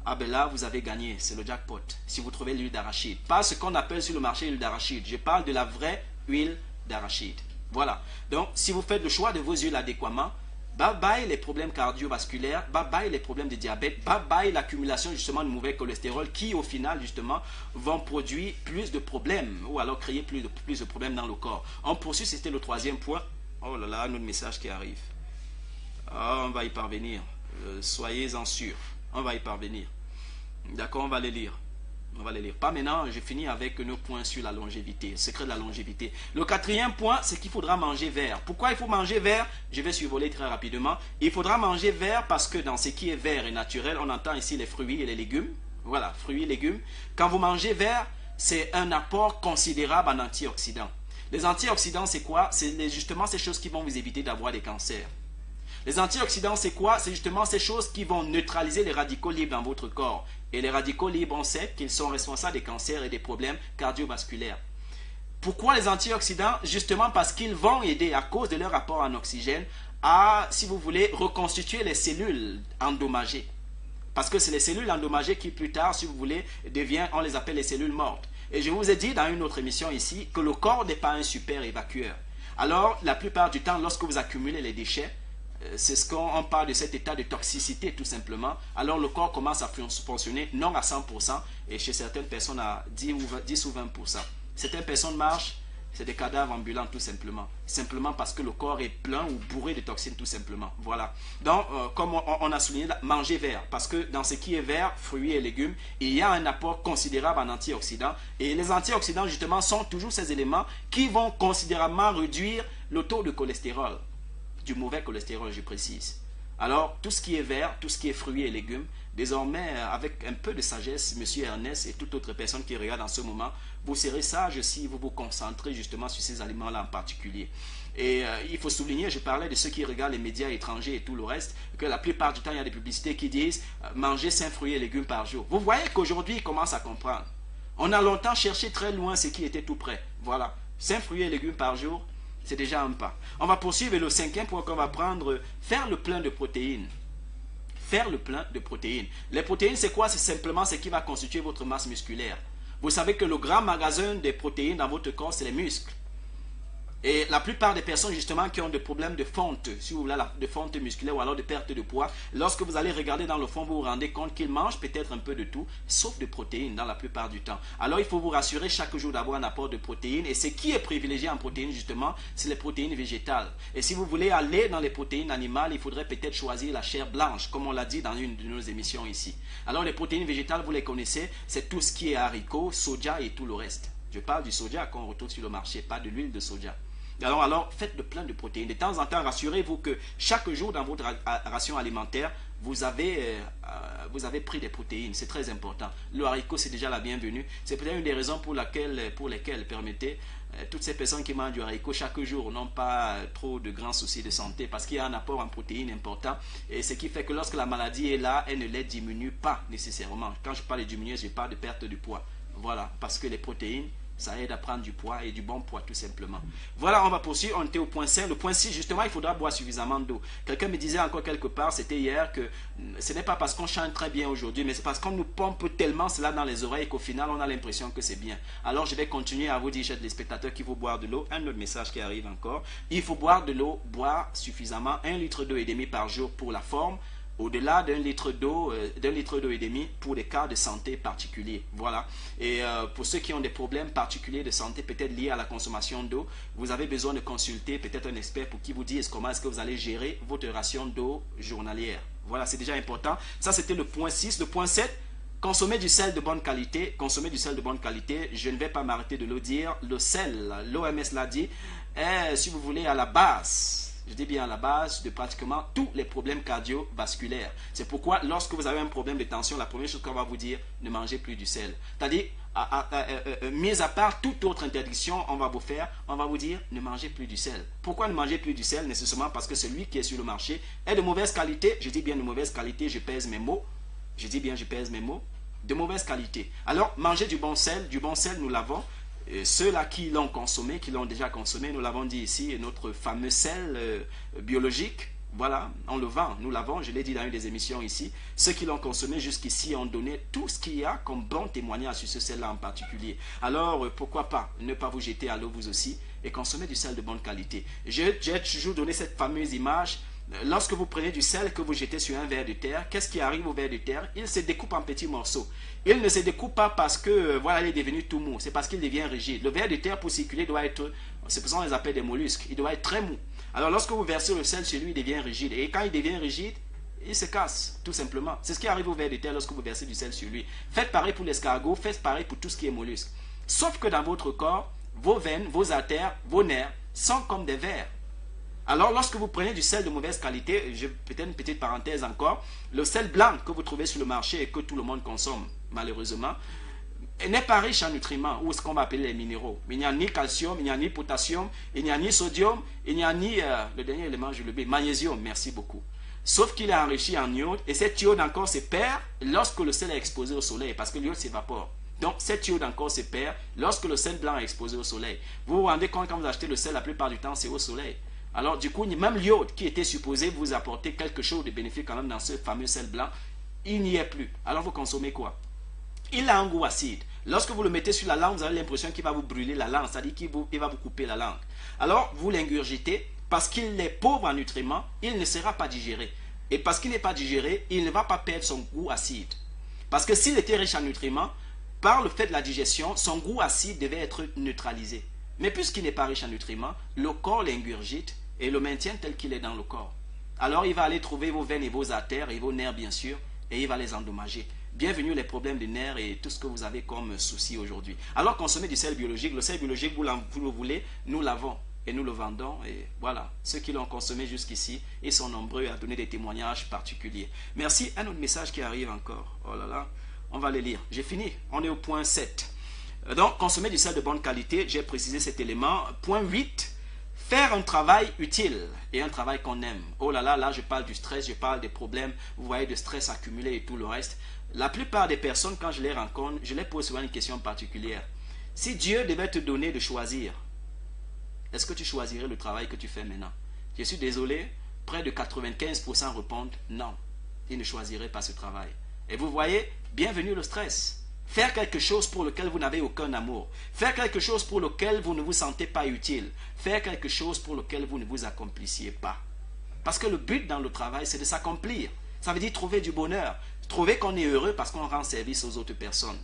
ah ben là, vous avez gagné, c'est le jackpot, si vous trouvez l'huile d'arachide. Pas ce qu'on appelle sur le marché l'huile d'arachide, je parle de la vraie huile d'arachide. Voilà, donc si vous faites le choix de vos huiles adéquatement, Bye bye les problèmes cardiovasculaires, bye bye les problèmes de diabète, bye bye l'accumulation justement de mauvais cholestérol qui au final justement vont produire plus de problèmes ou alors créer plus de problèmes dans le corps. On poursuit, c'était le troisième point. Oh là là, un autre message qui arrive. Oh, on va y parvenir. Soyez-en sûrs. On va y parvenir. D'accord, on va les lire. On va les lire. Pas maintenant, je finis avec nos points sur la longévité, le secret de la longévité. Le quatrième point, c'est qu'il faudra manger vert. Pourquoi il faut manger vert? Je vais survoler très rapidement. Il faudra manger vert parce que dans ce qui est vert et naturel, on entend ici les fruits et les légumes. Voilà, fruits et légumes. Quand vous mangez vert, c'est un apport considérable en antioxydants. Les antioxydants, c'est quoi? C'est justement ces choses qui vont vous éviter d'avoir des cancers. Les antioxydants, c'est quoi? C'est justement ces choses qui vont neutraliser les radicaux libres dans votre corps. Et les radicaux libres, on sait qu'ils sont responsables des cancers et des problèmes cardiovasculaires. Pourquoi les antioxydants? Justement parce qu'ils vont aider, à cause de leur apport en oxygène, à, si vous voulez, reconstituer les cellules endommagées. Parce que c'est les cellules endommagées qui, plus tard, si vous voulez, on les appelle les cellules mortes. Et je vous ai dit dans une autre émission ici que le corps n'est pas un super évacueur. Alors, la plupart du temps, lorsque vous accumulez les déchets, c'est ce qu'on parle de cet état de toxicité tout simplement. Alors le corps commence à fonctionner non à 100% et chez certaines personnes à 10 ou 20%. Certaines personnes marchent, c'est des cadavres ambulants tout simplement. Simplement parce que le corps est plein ou bourré de toxines tout simplement. Voilà. Donc comme on a souligné, manger vert. Parce que dans ce qui est vert, fruits et légumes, il y a un apport considérable en antioxydants. Et les antioxydants justement sont toujours ces éléments qui vont considérablement réduire le taux de cholestérol. Du mauvais cholestérol, je précise. Alors, tout ce qui est vert, tout ce qui est fruits et légumes, désormais, avec un peu de sagesse, monsieur Ernest et toute autre personne qui regarde en ce moment, vous serez sage si vous vous concentrez justement sur ces aliments-là en particulier. Et il faut souligner, je parlais de ceux qui regardent les médias étrangers et tout le reste, que la plupart du temps, il y a des publicités qui disent manger 5 fruits et légumes par jour. Vous voyez qu'aujourd'hui, ils commencent à comprendre. On a longtemps cherché très loin ce qui était tout près. Voilà, 5 fruits et légumes par jour. C'est déjà un pas. On va poursuivre le cinquième point qu'on va prendre, faire le plein de protéines. Faire le plein de protéines. Les protéines, c'est quoi? C'est simplement ce qui va constituer votre masse musculaire. Vous savez que le grand magasin des protéines dans votre corps, c'est les muscles. Et la plupart des personnes justement qui ont des problèmes de fonte, si vous voulez, de fonte musculaire ou alors de perte de poids, lorsque vous allez regarder dans le fond, vous vous rendez compte qu'ils mangent peut-être un peu de tout, sauf de protéines dans la plupart du temps. Alors il faut vous rassurer chaque jour d'avoir un apport de protéines. Et ce qui est privilégié en protéines justement, c'est les protéines végétales. Et si vous voulez aller dans les protéines animales, il faudrait peut-être choisir la chair blanche, comme on l'a dit dans une de nos émissions ici. Alors les protéines végétales, vous les connaissez, c'est tout ce qui est haricots, soja et tout le reste. Je parle du soja qu'on retrouve sur le marché, pas de l'huile de soja. Alors, faites le plein de protéines. De temps en temps, rassurez-vous que chaque jour dans votre ration alimentaire, vous avez pris des protéines. C'est très important. Le haricot, c'est déjà la bienvenue. C'est peut-être une des raisons pour lesquelles, permettez, toutes ces personnes qui mangent du haricot chaque jour n'ont pas trop de grands soucis de santé parce qu'il y a un apport en protéines important. Et ce qui fait que lorsque la maladie est là, elle ne les diminue pas nécessairement. Quand je parle de diminuer, je parle de perte de poids. Voilà, parce que les protéines, ça aide à prendre du poids et du bon poids tout simplement. Voilà, on va poursuivre, on était au point 5. Le point 6, justement, il faudra boire suffisamment d'eau. Quelqu'un me disait encore quelque part, c'était hier, que ce n'est pas parce qu'on chante très bien aujourd'hui, mais c'est parce qu'on nous pompe tellement cela dans les oreilles qu'au final, on a l'impression que c'est bien. Alors, je vais continuer à vous dire, chers téléspectateurs, qu'il faut boire de l'eau. Un autre message qui arrive encore. Il faut boire de l'eau, boire suffisamment, 1,5 litre d'eau et demi par jour pour la forme. Au-delà d'1 litre d'eau et demi pour des cas de santé particuliers. Voilà. Et pour ceux qui ont des problèmes particuliers de santé, peut-être liés à la consommation d'eau, vous avez besoin de consulter peut-être un expert pour qui vous dise comment est-ce que vous allez gérer votre ration d'eau journalière. Voilà, c'est déjà important. Ça, c'était le point 6. Le point 7, consommer du sel de bonne qualité. Consommer du sel de bonne qualité, je ne vais pas m'arrêter de le dire. Le sel, l'OMS l'a dit, est, si vous voulez, à la base, je dis bien à la base de pratiquement tous les problèmes cardiovasculaires. C'est pourquoi lorsque vous avez un problème de tension, la première chose qu'on va vous dire, ne mangez plus du sel. C'est-à-dire, mis à part toute autre interdiction, on va vous dire, ne mangez plus du sel. Pourquoi ne mangez plus du sel? Nécessairement parce que celui qui est sur le marché est de mauvaise qualité. Je dis bien de mauvaise qualité, je pèse mes mots. Je dis bien, je pèse mes mots. De mauvaise qualité. Alors, mangez du bon sel, nous l'avons. Ceux-là qui l'ont consommé, qui l'ont déjà consommé, nous l'avons dit ici, notre fameux sel biologique, voilà, on le vend, nous l'avons, je l'ai dit dans une des émissions ici. Ceux qui l'ont consommé jusqu'ici ont donné tout ce qu'il y a comme bon témoignage sur ce sel-là en particulier. Alors, pourquoi pas ne pas vous jeter à l'eau vous aussi et consommer du sel de bonne qualité. J'ai toujours donné cette fameuse image Lorsque vous prenez du sel que vous jetez sur un ver de terre, qu'est-ce qui arrive au ver de terre? Il se découpe en petits morceaux. Il ne se découpe pas parce que voilà, il est devenu tout mou, c'est parce qu'il devient rigide. Le ver de terre pour circuler doit être, c'est pour ça qu'on les appelle des mollusques, il doit être très mou. Alors lorsque vous versez le sel sur lui, il devient rigide. Et quand il devient rigide, il se casse, tout simplement. C'est ce qui arrive au ver de terre lorsque vous versez du sel sur lui. Faites pareil pour l'escargot, faites pareil pour tout ce qui est mollusque. Sauf que dans votre corps, vos veines, vos artères, vos nerfs sont comme des vers. Alors, lorsque vous prenez du sel de mauvaise qualité, peut-être une petite parenthèse encore, le sel blanc que vous trouvez sur le marché et que tout le monde consomme, malheureusement, n'est pas riche en nutriments, ou ce qu'on va appeler les minéraux. Il n'y a ni calcium, il n'y a ni potassium, il n'y a ni sodium, il n'y a ni, le dernier élément, je l'oublie, magnésium, merci beaucoup. Sauf qu'il est enrichi en iode, et cet iode encore se perd lorsque le sel est exposé au soleil, parce que l'iode s'évapore. Donc, cet iode encore se perd lorsque le sel blanc est exposé au soleil. Vous vous rendez compte, quand vous achetez le sel, la plupart du temps, c'est au soleil. Alors, du coup, même l'iode qui était supposé vous apporter quelque chose de bénéfique quand même dans ce fameux sel blanc, il n'y est plus. Alors, vous consommez quoi? Il a un goût acide. Lorsque vous le mettez sur la langue, vous avez l'impression qu'il va vous brûler la langue, c'est-à-dire qu'il va vous couper la langue. Alors, vous l'ingurgitez, parce qu'il est pauvre en nutriments, il ne sera pas digéré. Et parce qu'il n'est pas digéré, il ne va pas perdre son goût acide. Parce que s'il était riche en nutriments, par le fait de la digestion, son goût acide devait être neutralisé. Mais puisqu'il n'est pas riche en nutriments, le corps l'ingurgite et le maintient tel qu'il est dans le corps. Alors il va aller trouver vos veines et vos artères et vos nerfs bien sûr, et il va les endommager. Bienvenue les problèmes de nerfs et tout ce que vous avez comme souci aujourd'hui. Alors consommez du sel biologique. Le sel biologique, vous le voulez, nous l'avons et nous le vendons. Et voilà, ceux qui l'ont consommé jusqu'ici, ils sont nombreux à donner des témoignages particuliers. Merci. Un autre message qui arrive encore. Oh là là, on va les lire. J'ai fini. On est au point 7. Donc, consommer du sel de bonne qualité. J'ai précisé cet élément. Point 8. Faire un travail utile et un travail qu'on aime. Oh là là, là je parle du stress, je parle des problèmes, vous voyez, de stress accumulé et tout le reste. La plupart des personnes, quand je les rencontre, je les pose souvent une question particulière. Si Dieu devait te donner de choisir, est-ce que tu choisirais le travail que tu fais maintenant? Je suis désolé, près de 95% répondent non, ils ne choisiraient pas ce travail. Et vous voyez, bienvenue le stress. Faire quelque chose pour lequel vous n'avez aucun amour. Faire quelque chose pour lequel vous ne vous sentez pas utile. Faire quelque chose pour lequel vous ne vous accomplissiez pas. Parce que le but dans le travail, c'est de s'accomplir. Ça veut dire trouver du bonheur. Trouver qu'on est heureux parce qu'on rend service aux autres personnes.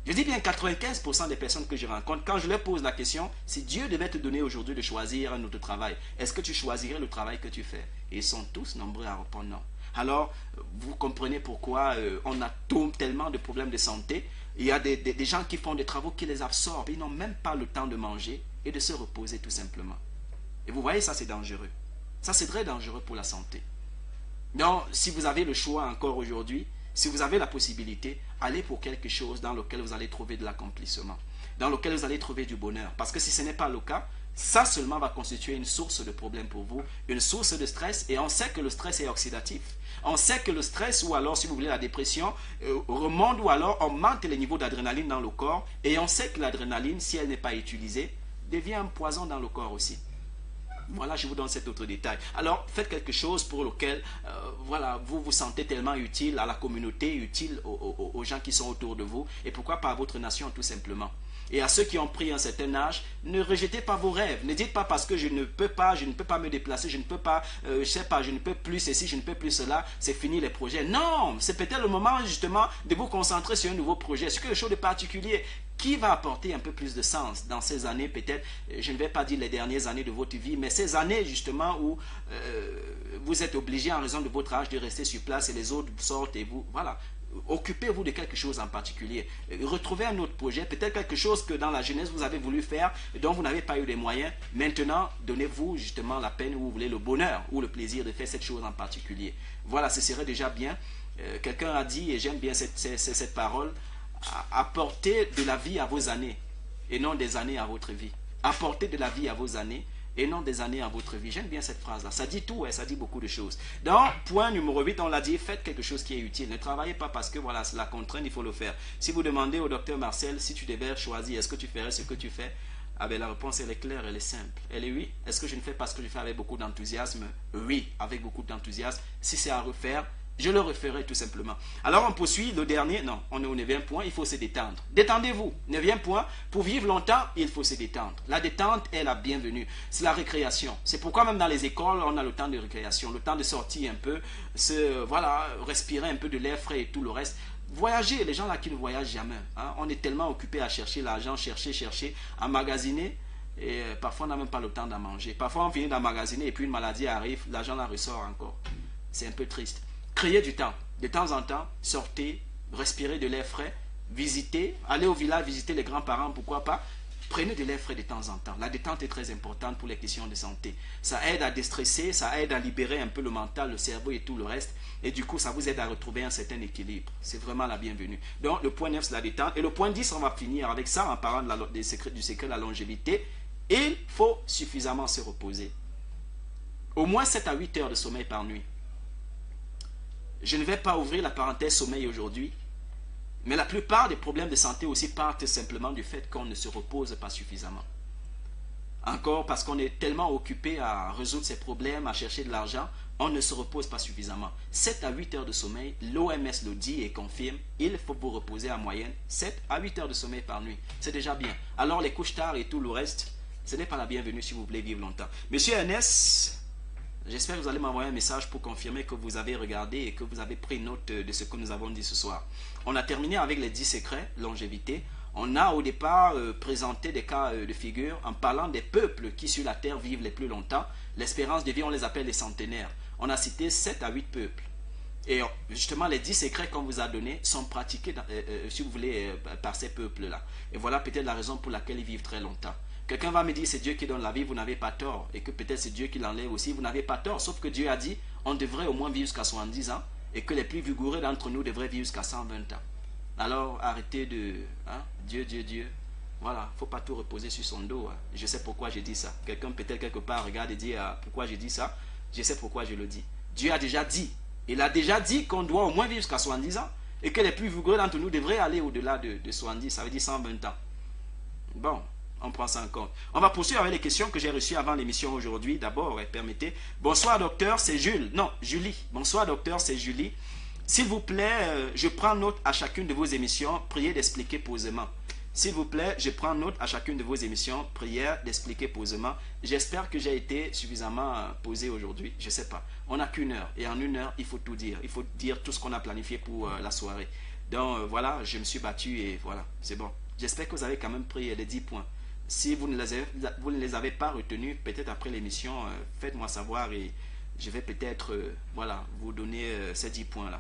Je dis bien 95% des personnes que je rencontre, quand je leur pose la question, si Dieu devait te donner aujourd'hui de choisir un autre travail, est-ce que tu choisirais le travail que tu fais? Et ils sont tous nombreux à répondre non. Alors, vous comprenez pourquoi on a tellement de problèmes de santé. Il y a des gens qui font des travaux qui les absorbent. Ils n'ont même pas le temps de manger et de se reposer tout simplement. Et vous voyez, ça c'est dangereux. Ça c'est très dangereux pour la santé. Donc, si vous avez le choix encore aujourd'hui, si vous avez la possibilité, allez pour quelque chose dans lequel vous allez trouver de l'accomplissement, dans lequel vous allez trouver du bonheur. Parce que si ce n'est pas le cas, ça seulement va constituer une source de problème pour vous, une source de stress, et on sait que le stress est oxydatif. On sait que le stress, ou alors si vous voulez la dépression, remonte ou alors augmente les niveaux d'adrénaline dans le corps, et on sait que l'adrénaline, si elle n'est pas utilisée, devient un poison dans le corps aussi. Voilà, je vous donne cet autre détail. Alors, faites quelque chose pour lequel voilà, vous vous sentez tellement utile à la communauté, utile aux gens qui sont autour de vous, et pourquoi pas à votre nation tout simplement. Et à ceux qui ont pris un certain âge, ne rejetez pas vos rêves. Ne dites pas parce que je ne peux pas me déplacer, je ne peux pas, je sais pas, je ne peux plus ceci, je ne peux plus cela, c'est fini les projets. Non, c'est peut-être le moment justement de vous concentrer sur un nouveau projet, sur quelque chose de particulier qui va apporter un peu plus de sens dans ces années, peut-être, je ne vais pas dire les dernières années de votre vie, mais ces années justement où vous êtes obligé en raison de votre âge de rester sur place et les autres sortent et vous, voilà. Occupez-vous de quelque chose en particulier. Retrouvez un autre projet, peut-être quelque chose que dans la jeunesse vous avez voulu faire et dont vous n'avez pas eu les moyens. Maintenant, donnez-vous justement la peine ou vous voulez le bonheur ou le plaisir de faire cette chose en particulier. Voilà, ce serait déjà bien. Quelqu'un a dit, et j'aime bien cette parole, apportez de la vie à vos années et non des années à votre vie. Apportez de la vie à vos années et non des années à votre vie. J'aime bien cette phrase-là. Ça dit tout, ça dit beaucoup de choses. Donc, point numéro 8, on l'a dit, faites quelque chose qui est utile. Ne travaillez pas parce que voilà, c'est la contrainte, il faut le faire. Si vous demandez au docteur Marcel, si tu devais choisir, est-ce que tu ferais ce que tu fais? Ah ben, la réponse, elle est claire, elle est simple. Elle est oui. Est-ce que je ne fais pas ce que je fais avec beaucoup d'enthousiasme? Oui, avec beaucoup d'enthousiasme. Si c'est à refaire, Je le referai tout simplement. Alors on poursuit le dernier. Non, on est au 9e point, il faut se détendre. Détendez-vous. 9e point, pour vivre longtemps, il faut se détendre. La détente est la bienvenue. C'est la récréation. C'est pourquoi même dans les écoles, on a le temps de récréation, le temps de sortir un peu, voilà, respirer un peu de l'air frais et tout le reste. Voyager, les gens là qui ne voyagent jamais. Hein, on est tellement occupé à chercher l'argent, chercher, à magasiner. Et parfois on n'a même pas le temps d'en manger. Parfois on finit d'emmagasiner et puis une maladie arrive, l'argent là ressort encore. C'est un peu triste. Créez du temps. De temps en temps, sortez, respirez de l'air frais, visitez, allez au village, visiter les grands-parents, pourquoi pas. Prenez de l'air frais de temps en temps. La détente est très importante pour les questions de santé. Ça aide à déstresser, ça aide à libérer un peu le mental, le cerveau et tout le reste. Et du coup, ça vous aide à retrouver un certain équilibre. C'est vraiment la bienvenue. Donc, le point 9, c'est la détente. Et le point 10, on va finir avec ça en parlant du secret de la longévité. Il faut suffisamment se reposer. Au moins 7 à 8 heures de sommeil par nuit. Je ne vais pas ouvrir la parenthèse sommeil aujourd'hui, mais la plupart des problèmes de santé aussi partent simplement du fait qu'on ne se repose pas suffisamment. Encore parce qu'on est tellement occupé à résoudre ces problèmes, à chercher de l'argent, on ne se repose pas suffisamment. 7 à 8 heures de sommeil, l'OMS le dit et confirme, il faut vous reposer en moyenne 7 à 8 heures de sommeil par nuit. C'est déjà bien. Alors les couches tard et tout le reste, ce n'est pas la bienvenue si vous voulez vivre longtemps. Monsieur Ernest, j'espère que vous allez m'envoyer un message pour confirmer que vous avez regardé et que vous avez pris note de ce que nous avons dit ce soir. On a terminé avec les 10 secrets, longévité. On a au départ présenté des cas de figure en parlant des peuples qui sur la terre vivent les plus longtemps. L'espérance de vie, on les appelle les centenaires. On a cité 7 à 8 peuples. Et justement, les 10 secrets qu'on vous a donnés sont pratiqués, si vous voulez, par ces peuples-là. Et voilà peut-être la raison pour laquelle ils vivent très longtemps. Quelqu'un va me dire c'est Dieu qui donne la vie, vous n'avez pas tort. Et que peut-être c'est Dieu qui l'enlève aussi, vous n'avez pas tort. Sauf que Dieu a dit on devrait au moins vivre jusqu'à 70 ans et que les plus vigoureux d'entre nous devraient vivre jusqu'à 120 ans. Alors arrêtez de... Hein, Dieu. Voilà, il ne faut pas tout reposer sur son dos. Hein. Je sais pourquoi j'ai dit ça. Quelqu'un peut-être quelque part regarde et dit pourquoi j'ai dit ça. Je sais pourquoi je le dis. Dieu a déjà dit. Il a déjà dit qu'on doit au moins vivre jusqu'à 70 ans et que les plus vigoureux d'entre nous devraient aller au-delà de 70. Ça veut dire 120 ans. Bon. On prend ça en compte. On va poursuivre avec les questions que j'ai reçues avant l'émission aujourd'hui. D'abord, permettez. Bonsoir docteur, c'est Jules. Non, Julie. Bonsoir docteur, c'est Julie. S'il vous plaît, je prends note à chacune de vos émissions. Priez d'expliquer posément. S'il vous plaît, je prends note à chacune de vos émissions. Prière d'expliquer posément. J'espère que j'ai été suffisamment posé aujourd'hui. Je ne sais pas. On n'a qu'une heure. Et en une heure, il faut tout dire. Il faut dire tout ce qu'on a planifié pour la soirée. Donc voilà, je me suis battu et voilà, c'est bon. J'espère que vous avez quand même pris les 10 points. Si vous ne les avez pas retenus, peut-être après l'émission, faites-moi savoir et je vais peut-être voilà, vous donner ces 10 points-là.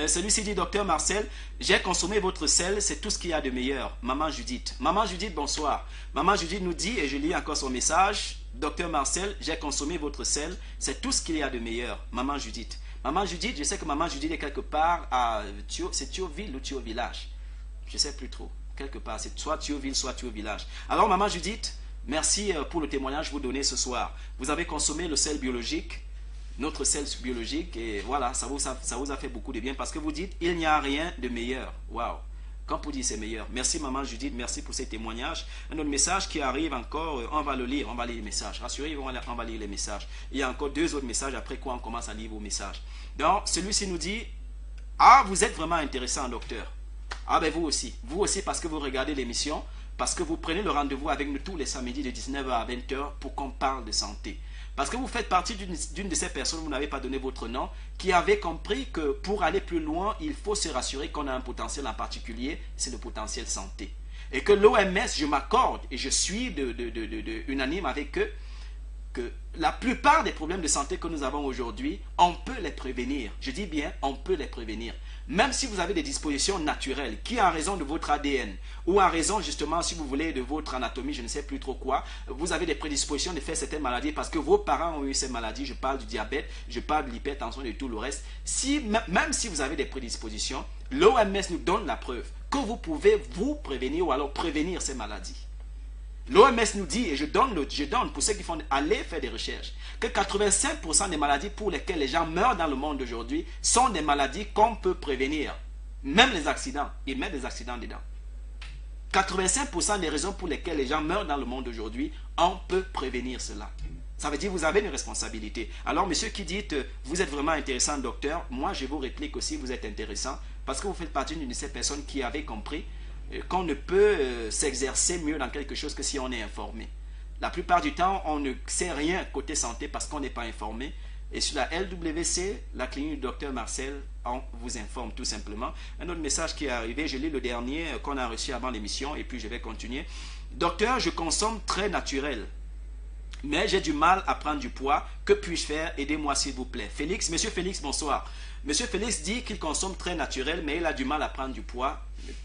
Celui-ci dit, docteur Marcel, j'ai consommé votre sel, c'est tout ce qu'il y a de meilleur. Maman Judith. Maman Judith, bonsoir. Maman Judith nous dit, et je lis encore son message, docteur Marcel, j'ai consommé votre sel, c'est tout ce qu'il y a de meilleur. Maman Judith. Maman Judith, je sais que maman Judith est quelque part à c'est Thionville ou Thio-Village. Je ne sais plus trop. Quelque part, c'est soit Thionville, soit Thio-Village. Alors, maman Judith, merci pour le témoignage que vous donnez ce soir. Vous avez consommé le sel biologique, notre sel biologique, et voilà, ça vous a fait beaucoup de bien parce que vous dites, il n'y a rien de meilleur. Waouh! Quand vous dites c'est meilleur. Merci maman Judith, merci pour ces témoignages. Un autre message qui arrive encore, on va le lire, on va lire les messages. Rassurez-vous, on va lire les messages. Il y a encore 2 autres messages après quoi on commence à lire vos messages. Donc, celui-ci nous dit, ah, vous êtes vraiment intéressant, docteur. Ah ben vous aussi parce que vous regardez l'émission, parce que vous prenez le rendez-vous avec nous tous les samedis de 19h à 20h pour qu'on parle de santé. Parce que vous faites partie d'une de ces personnes, vous n'avez pas donné votre nom, qui avait compris que pour aller plus loin, il faut se rassurer qu'on a un potentiel en particulier, c'est le potentiel santé. Et que l'OMS, je m'accorde et je suis unanime avec eux, que la plupart des problèmes de santé que nous avons aujourd'hui, on peut les prévenir. Je dis bien, on peut les prévenir. Même si vous avez des dispositions naturelles, qui en raison de votre ADN, ou en raison justement, si vous voulez, de votre anatomie, je ne sais plus trop quoi, vous avez des prédispositions de faire certaines maladies parce que vos parents ont eu ces maladies, je parle du diabète, je parle de l'hypertension et tout le reste. Même si vous avez des prédispositions, l'OMS nous donne la preuve que vous pouvez vous prévenir ou alors prévenir ces maladies. L'OMS nous dit, et je donne pour ceux qui font aller faire des recherches, que 85% des maladies pour lesquelles les gens meurent dans le monde aujourd'hui sont des maladies qu'on peut prévenir. Même les accidents, ils mettent des accidents dedans. 85% des raisons pour lesquelles les gens meurent dans le monde aujourd'hui, on peut prévenir cela. Ça veut dire que vous avez une responsabilité. Alors, monsieur qui dit, vous êtes vraiment intéressant, docteur, moi, je vous réplique aussi, vous êtes intéressant, parce que vous faites partie d'une de ces personnes qui avaient compris qu'on ne peut s'exercer mieux dans quelque chose que si on est informé. La plupart du temps, on ne sait rien côté santé parce qu'on n'est pas informé. Et sur la LWC, la clinique du docteur Marcel, on vous informe tout simplement. Un autre message qui est arrivé, je lis le dernier qu'on a reçu avant l'émission et puis je vais continuer. Docteur, je consomme très naturel, mais j'ai du mal à prendre du poids. Que puis-je faire? Aidez-moi s'il vous plaît. Félix, monsieur Félix, bonsoir. Monsieur Félix dit qu'il consomme très naturel, mais il a du mal à prendre du poids.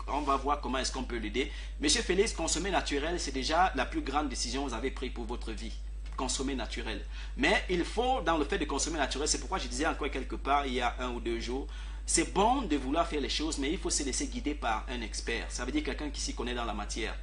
On va voir comment est-ce qu'on peut l'aider. Monsieur Félix, consommer naturel, c'est déjà la plus grande décision que vous avez prise pour votre vie. Consommer naturel. Mais il faut, dans le fait de consommer naturel, c'est pourquoi je disais encore quelque part, il y a 1 ou 2 jours, c'est bon de vouloir faire les choses, mais il faut se laisser guider par un expert. Ça veut dire quelqu'un qui s'y connaît dans la matière.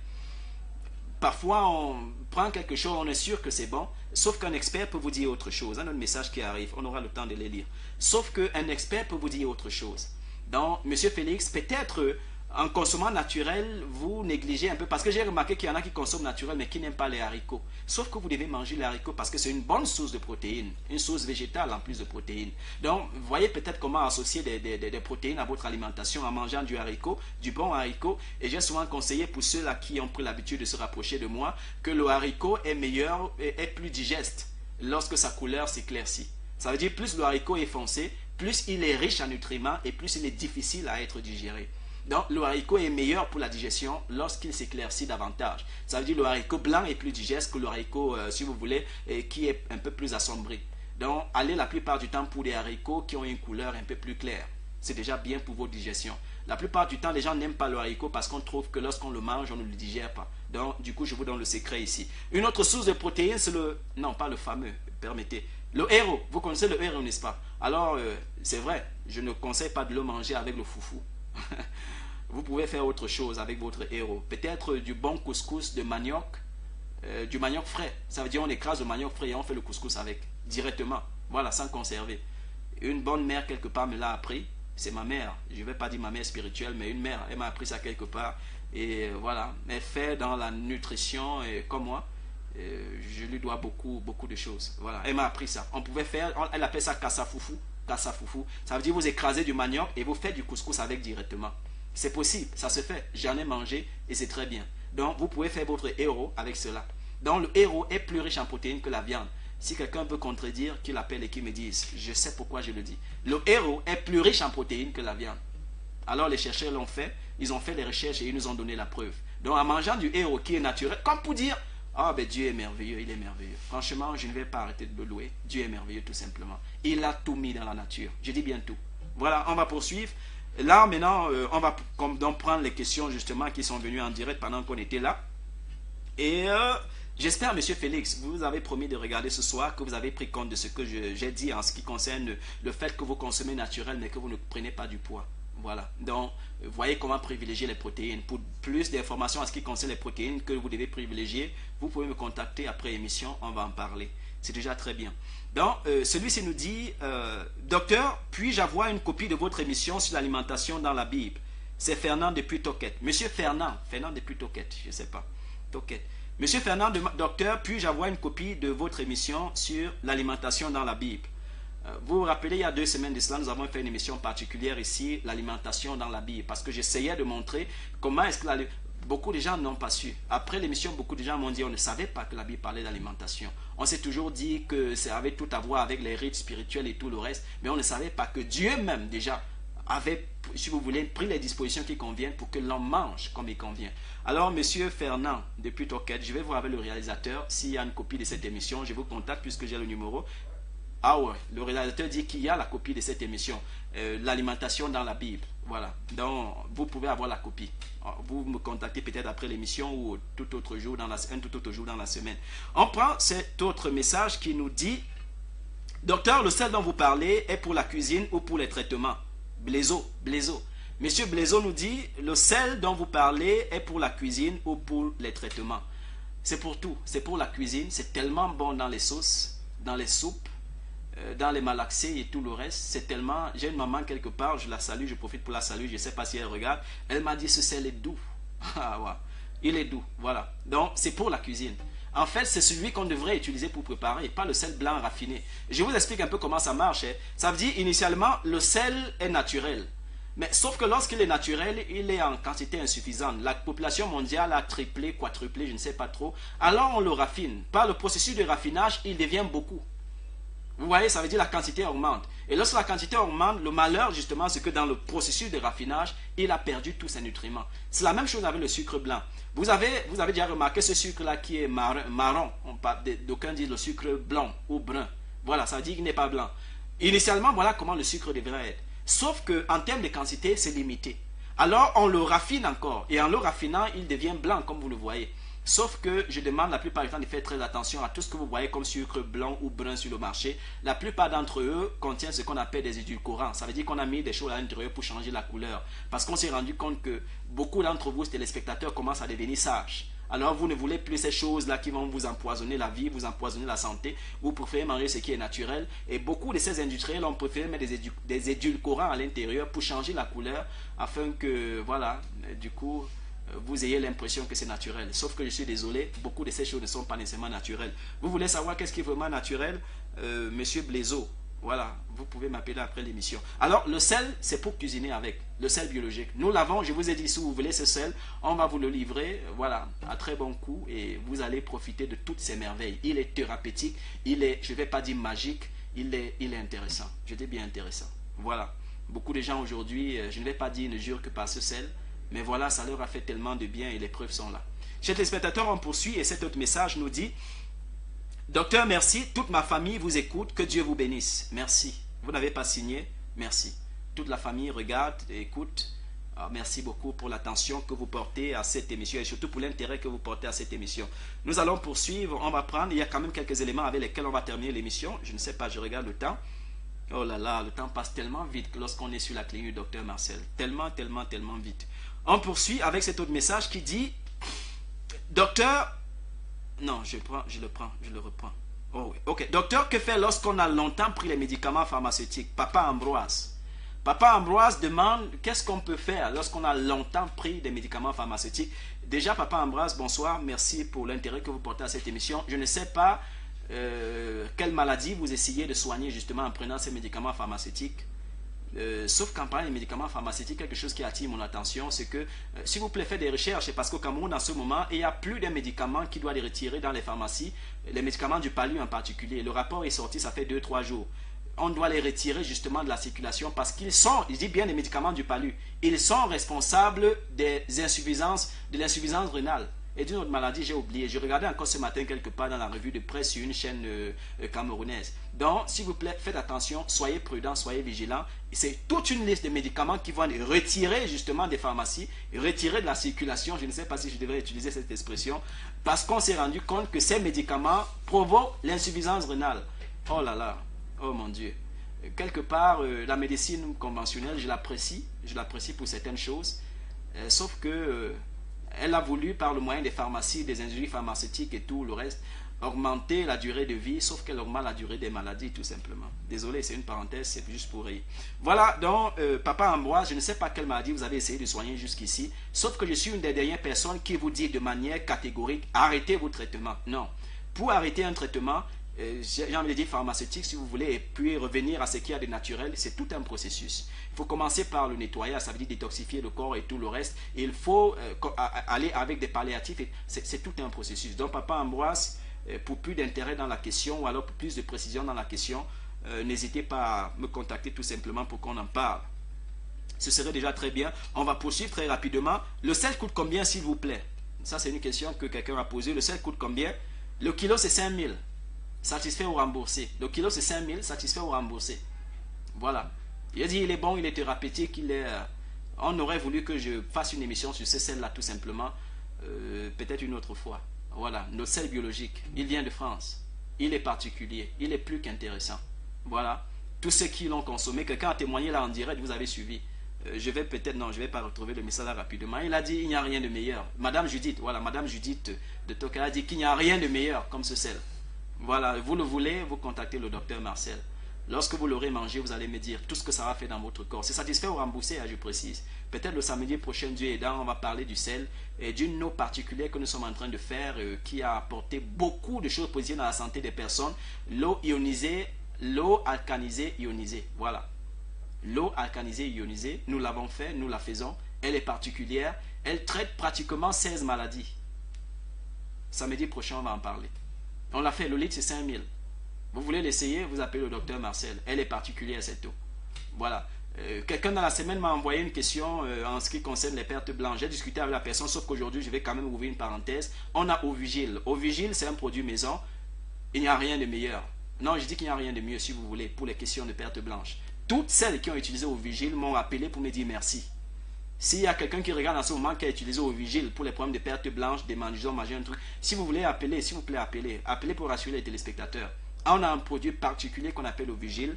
Parfois, on prend quelque chose, on est sûr que c'est bon, sauf qu'un expert peut vous dire autre chose. Un autre message qui arrive, on aura le temps de les lire. Sauf qu'un expert peut vous dire autre chose. Donc, monsieur Félix, peut-être en consommant naturel, vous négligez un peu, parce que j'ai remarqué qu'il y en a qui consomment naturel, mais qui n'aiment pas les haricots. Sauf que vous devez manger les haricots parce que c'est une bonne source de protéines, une source végétale en plus de protéines. Donc, vous voyez peut-être comment associer des protéines à votre alimentation en mangeant du haricot, du bon haricot. Et j'ai souvent conseillé pour ceux-là qui ont pris l'habitude de se rapprocher de moi, que le haricot est meilleur et est plus digeste lorsque sa couleur s'éclaircit. Ça veut dire plus le haricot est foncé, plus il est riche en nutriments et plus il est difficile à être digéré. Donc, le haricot est meilleur pour la digestion lorsqu'il s'éclaircit davantage. Ça veut dire que le haricot blanc est plus digeste que le haricot, si vous voulez, qui est un peu plus assombri. Donc, allez la plupart du temps pour des haricots qui ont une couleur un peu plus claire. C'est déjà bien pour votre digestion. La plupart du temps, les gens n'aiment pas le haricot parce qu'on trouve que lorsqu'on le mange, on ne le digère pas. Donc, du coup, je vous donne le secret ici. Une autre source de protéines, c'est le... Non, pas le fameux, permettez. Le héros. Vous connaissez le héros, n'est-ce pas? Alors, c'est vrai, je ne conseille pas de le manger avec le foufou. Vous pouvez faire autre chose avec votre héros. Peut-être du bon couscous de manioc, du manioc frais. Ça veut dire on écrase le manioc frais et on fait le couscous avec, directement. Voilà, sans conserver. Une bonne mère quelque part me l'a appris. C'est ma mère. Je ne vais pas dire ma mère spirituelle, mais une mère. Elle m'a appris ça quelque part. Et voilà, elle fait dans la nutrition et comme moi. Je lui dois beaucoup de choses. Voilà, elle m'a appris ça. On pouvait faire, elle appelle ça kassa foufou. Kassa foufou. Ça veut dire vous écrasez du manioc et vous faites du couscous avec directement. C'est possible, ça se fait. J'en ai mangé et c'est très bien. Donc, vous pouvez faire votre héros avec cela. Donc, le héros est plus riche en protéines que la viande. Si quelqu'un veut contredire, qu'il appelle et qu'il me dise. Je sais pourquoi je le dis. Le héros est plus riche en protéines que la viande. Alors, les chercheurs l'ont fait. Ils ont fait les recherches et ils nous ont donné la preuve. Donc, en mangeant du héros qui est naturel, comme pour dire, ah ben Dieu est merveilleux, il est merveilleux. Franchement, je ne vais pas arrêter de le louer. Dieu est merveilleux tout simplement. Il a tout mis dans la nature. Je dis bien tout. Voilà, on va poursuivre. Là, maintenant, on va donc prendre les questions justement qui sont venues en direct pendant qu'on était là. Et j'espère, monsieur Félix, vous avez promis de regarder ce soir, que vous avez pris compte de ce que j'ai dit en ce qui concerne le fait que vous consommez naturel, mais que vous ne prenez pas du poids. Voilà. Donc, voyez comment privilégier les protéines. Pour plus d'informations en ce qui concerne les protéines que vous devez privilégier, vous pouvez me contacter après l'émission, on va en parler. C'est déjà très bien. Donc, celui-ci nous dit, docteur, puis-je avoir une copie de votre émission sur l'alimentation dans la Bible? C'est Fernand depuis Toquette. Monsieur Fernand depuis Toquette, je ne sais pas. Toquette. Monsieur Fernand, docteur, puis-je avoir une copie de votre émission sur l'alimentation dans la Bible? Vous vous rappelez, il y a 2 semaines de cela, nous avons fait une émission particulière ici, l'alimentation dans la Bible, parce que j'essayais de montrer comment est-ce que beaucoup de gens n'ont pas su. Après l'émission, beaucoup de gens m'ont dit on ne savait pas que la Bible parlait d'alimentation. On s'est toujours dit que ça avait tout à voir avec les rites spirituels et tout le reste, mais on ne savait pas que Dieu même déjà avait, si vous voulez, pris les dispositions qui conviennent pour que l'on mange comme il convient. Alors, monsieur Fernand, depuis Toquette, je vais voir avec le réalisateur s'il y a une copie de cette émission. Je vous contacte puisque j'ai le numéro. Ah ouais, le réalisateur dit qu'il y a la copie de cette émission, l'alimentation dans la Bible. Voilà, donc vous pouvez avoir la copie. Vous me contactez peut-être après l'émission ou un tout autre jour dans la semaine. On prend cet autre message qui nous dit, docteur, le sel dont vous parlez est pour la cuisine ou pour les traitements? Blaiseau. Monsieur Blaiseau nous dit, le sel dont vous parlez est pour la cuisine ou pour les traitements? C'est pour tout, c'est pour la cuisine, c'est tellement bon dans les sauces, dans les soupes, dans les malaxés et tout le reste. C'est tellement... J'ai une maman quelque part, je la salue, je profite pour la saluer, je ne sais pas si elle regarde. Elle m'a dit ce sel est doux. Ah ouais, il est doux, voilà. Donc c'est pour la cuisine. En fait, c'est celui qu'on devrait utiliser pour préparer, pas le sel blanc raffiné. Je vous explique un peu comment ça marche. Ça veut dire, initialement, le sel est naturel. Mais sauf que lorsqu'il est naturel, il est en quantité insuffisante. La population mondiale a triplé, quadruplé, je ne sais pas trop. Alors on le raffine. Par le processus de raffinage, il devient beaucoup. Vous voyez, ça veut dire la quantité augmente. Et lorsque la quantité augmente, le malheur justement, c'est que dans le processus de raffinage, il a perdu tous ses nutriments. C'est la même chose avec le sucre blanc. Vous avez déjà remarqué ce sucre-là qui est marron. D'aucuns disent le sucre blanc ou brun. Voilà, ça veut dire qu'il n'est pas blanc. Initialement, voilà comment le sucre devrait être. Sauf qu'en termes de quantité, c'est limité. Alors, on le raffine encore. Et en le raffinant, il devient blanc, comme vous le voyez. Sauf que je demande la plupart du temps de faire très attention à tout ce que vous voyez comme sucre blanc ou brun sur le marché. La plupart d'entre eux contiennent ce qu'on appelle des édulcorants. Ça veut dire qu'on a mis des choses à l'intérieur pour changer la couleur. Parce qu'on s'est rendu compte que beaucoup d'entre vous, téléspectateurs, commencent à devenir sages. Alors vous ne voulez plus ces choses-là qui vont vous empoisonner la vie, vous empoisonner la santé. Vous préférez manger ce qui est naturel. Et beaucoup de ces industriels ont préféré mettre des édulcorants à l'intérieur pour changer la couleur afin que, voilà, du coup, vous ayez l'impression que c'est naturel. Sauf que je suis désolé, beaucoup de ces choses ne sont pas nécessairement naturelles. Vous voulez savoir qu'est-ce qui est vraiment naturel? Monsieur Blaiseau, voilà, vous pouvez m'appeler après l'émission. Alors, le sel, c'est pour cuisiner avec, le sel biologique. Nous l'avons, je vous ai dit, si vous voulez ce sel, on va vous le livrer, voilà, à très bon coût, et vous allez profiter de toutes ces merveilles. Il est thérapeutique, il est, je ne vais pas dire magique, il est intéressant. Je dis bien intéressant. Voilà. Beaucoup de gens aujourd'hui, je ne vais pas dire ne jurent que par ce sel, mais voilà, ça leur a fait tellement de bien et les preuves sont là. Chers téléspectateurs, on poursuit et cet autre message nous dit: Docteur, merci, toute ma famille vous écoute, que Dieu vous bénisse. Merci. Vous n'avez pas signé? Merci. Toute la famille regarde et écoute. Alors, merci beaucoup pour l'attention que vous portez à cette émission et surtout pour l'intérêt que vous portez à cette émission. Nous allons poursuivre, on va prendre, il y a quand même quelques éléments avec lesquels on va terminer l'émission. Je ne sais pas, je regarde le temps. Oh là là, le temps passe tellement vite lorsqu'on est sur la clinique du docteur Marcel. Tellement, tellement, tellement vite. On poursuit avec cet autre message qui dit: Docteur, non, je le reprends. Oh oui, ok. Docteur, que faire lorsqu'on a longtemps pris les médicaments pharmaceutiques? Papa Ambroise. Papa Ambroise demande qu'est-ce qu'on peut faire lorsqu'on a longtemps pris des médicaments pharmaceutiques. Déjà, Papa Ambroise, bonsoir. Merci pour l'intérêt que vous portez à cette émission. Je ne sais pas quelle maladie vous essayez de soigner justement en prenant ces médicaments pharmaceutiques. Sauf qu'en parlant des médicaments pharmaceutiques, quelque chose qui attire mon attention, c'est que, s'il vous plaît, faites des recherches, parce qu'au Cameroun, en ce moment, il y a plus de médicaments qui doivent les retirer dans les pharmacies, les médicaments du palu en particulier. Le rapport est sorti, ça fait 2-3 jours. On doit les retirer justement de la circulation parce qu'ils sont, je dis bien les médicaments du palu, ils sont responsables des insuffisances, de l'insuffisance rénale. Et d'une autre maladie, j'ai oublié. Je regardais encore ce matin quelque part dans la revue de presse sur une chaîne camerounaise. Donc, s'il vous plaît, faites attention, soyez prudents, soyez vigilants. C'est toute une liste de médicaments qui vont retirer justement des pharmacies, retirer de la circulation. Je ne sais pas si je devrais utiliser cette expression, parce qu'on s'est rendu compte que ces médicaments provoquent l'insuffisance rénale. Oh là là, oh mon Dieu. Quelque part, la médecine conventionnelle, je l'apprécie pour certaines choses, sauf que... elle a voulu, par le moyen des pharmacies, des industries pharmaceutiques et tout le reste, augmenter la durée de vie, sauf qu'elle augmente la durée des maladies, tout simplement. Désolé, c'est une parenthèse, c'est juste pour rire. Voilà, donc, Papa Ambroise, je ne sais pas quelle maladie vous avez essayé de soigner jusqu'ici, sauf que je suis une des dernières personnes qui vous dit de manière catégorique, arrêtez vos traitements. Non. Pour arrêter un traitement, j'ai envie de dire pharmaceutique si vous voulez, et puis revenir à ce qu'il y a de naturel, c'est tout un processus. Il faut commencer par le nettoyage, ça veut dire détoxifier le corps et tout le reste. Et il faut aller avec des palliatifs, c'est tout un processus. Donc Papa Ambroise, pour plus d'intérêt dans la question ou alors pour plus de précision dans la question, n'hésitez pas à me contacter tout simplement pour qu'on en parle. Ce serait déjà très bien. On va poursuivre très rapidement. Le sel coûte combien s'il vous plaît? Ça c'est une question que quelqu'un a posée. Le sel coûte combien? Le kilo c'est 5 000. Satisfait ou remboursé. Le kilo c'est 5 000, satisfait ou remboursé. Voilà. Il a dit il est bon, il est thérapeutique, il est... on aurait voulu que je fasse une émission sur ce sel-là tout simplement, peut-être une autre fois. Voilà, notre sel biologique, il vient de France. Il est particulier, il est plus qu'intéressant. Voilà. Tous ceux qui l'ont consommé, quelqu'un a témoigné là en direct, vous avez suivi. Je vais peut-être, non, je ne vais pas retrouver le message là rapidement. Il a dit il n'y a rien de meilleur. Madame Judith, voilà, Madame Judith de Toka a dit qu'il n'y a rien de meilleur comme ce sel. Voilà, vous le voulez, vous contactez le docteur Marcel. Lorsque vous l'aurez mangé, vous allez me dire tout ce que ça va faire dans votre corps. C'est satisfait ou remboursé, je précise. Peut-être le samedi prochain, Dieu aidant, on va parler du sel et d'une eau particulière que nous sommes en train de faire qui a apporté beaucoup de choses positives dans la santé des personnes. L'eau ionisée, l'eau alcanisée ionisée. Voilà. L'eau alcanisée ionisée, nous l'avons fait, nous la faisons. Elle est particulière. Elle traite pratiquement 16 maladies. Samedi prochain, on va en parler. On l'a fait, le litre c'est 5000. Vous voulez l'essayer, vous appelez le docteur Marcel. Elle est particulière cette eau. Voilà. Quelqu'un dans la semaine m'a envoyé une question en ce qui concerne les pertes blanches. J'ai discuté avec la personne, sauf qu'aujourd'hui, je vais quand même ouvrir une parenthèse. On a Ovigil. Ovigil, c'est un produit maison. Il n'y a rien de meilleur. Non, je dis qu'il n'y a rien de mieux, si vous voulez, pour les questions de pertes blanches. Toutes celles qui ont utilisé Ovigil m'ont appelé pour me dire merci. S'il y a quelqu'un qui regarde en ce moment qui a utilisé Ovigil pour les problèmes de pertes blanches, des mangeons, manger un truc, si vous voulez appeler, s'il vous plaît, appelez. Appelez pour rassurer les téléspectateurs. On a un produit particulier qu'on appelle Ovigil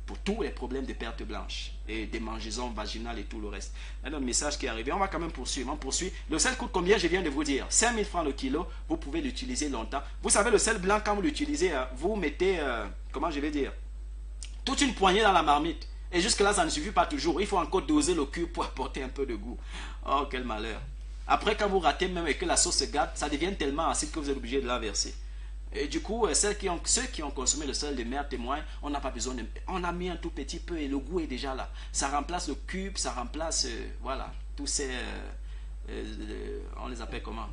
pour tous les problèmes de pertes blanches et des mangeaisons vaginales et tout le reste. Un autre message qui est arrivé, on va quand même poursuivre. On poursuit. Le sel coûte combien? Je viens de vous dire 5000 francs le kilo. Vous pouvez l'utiliser longtemps. Vous savez, le sel blanc, quand vous l'utilisez, vous mettez, comment je vais dire, toute une poignée dans la marmite. Et jusque-là, ça ne suffit pas toujours. Il faut encore doser le cube pour apporter un peu de goût. Oh, quel malheur. Après, quand vous ratez même et que la sauce se gâte, ça devient tellement acide que vous êtes obligé de la verser. Et du coup, ceux qui ont consommé le sel de mer témoignent, on n'a pas besoin de... On a mis un tout petit peu et le goût est déjà là. Ça remplace le cube, ça remplace, voilà, tous ces... on les appelle comment?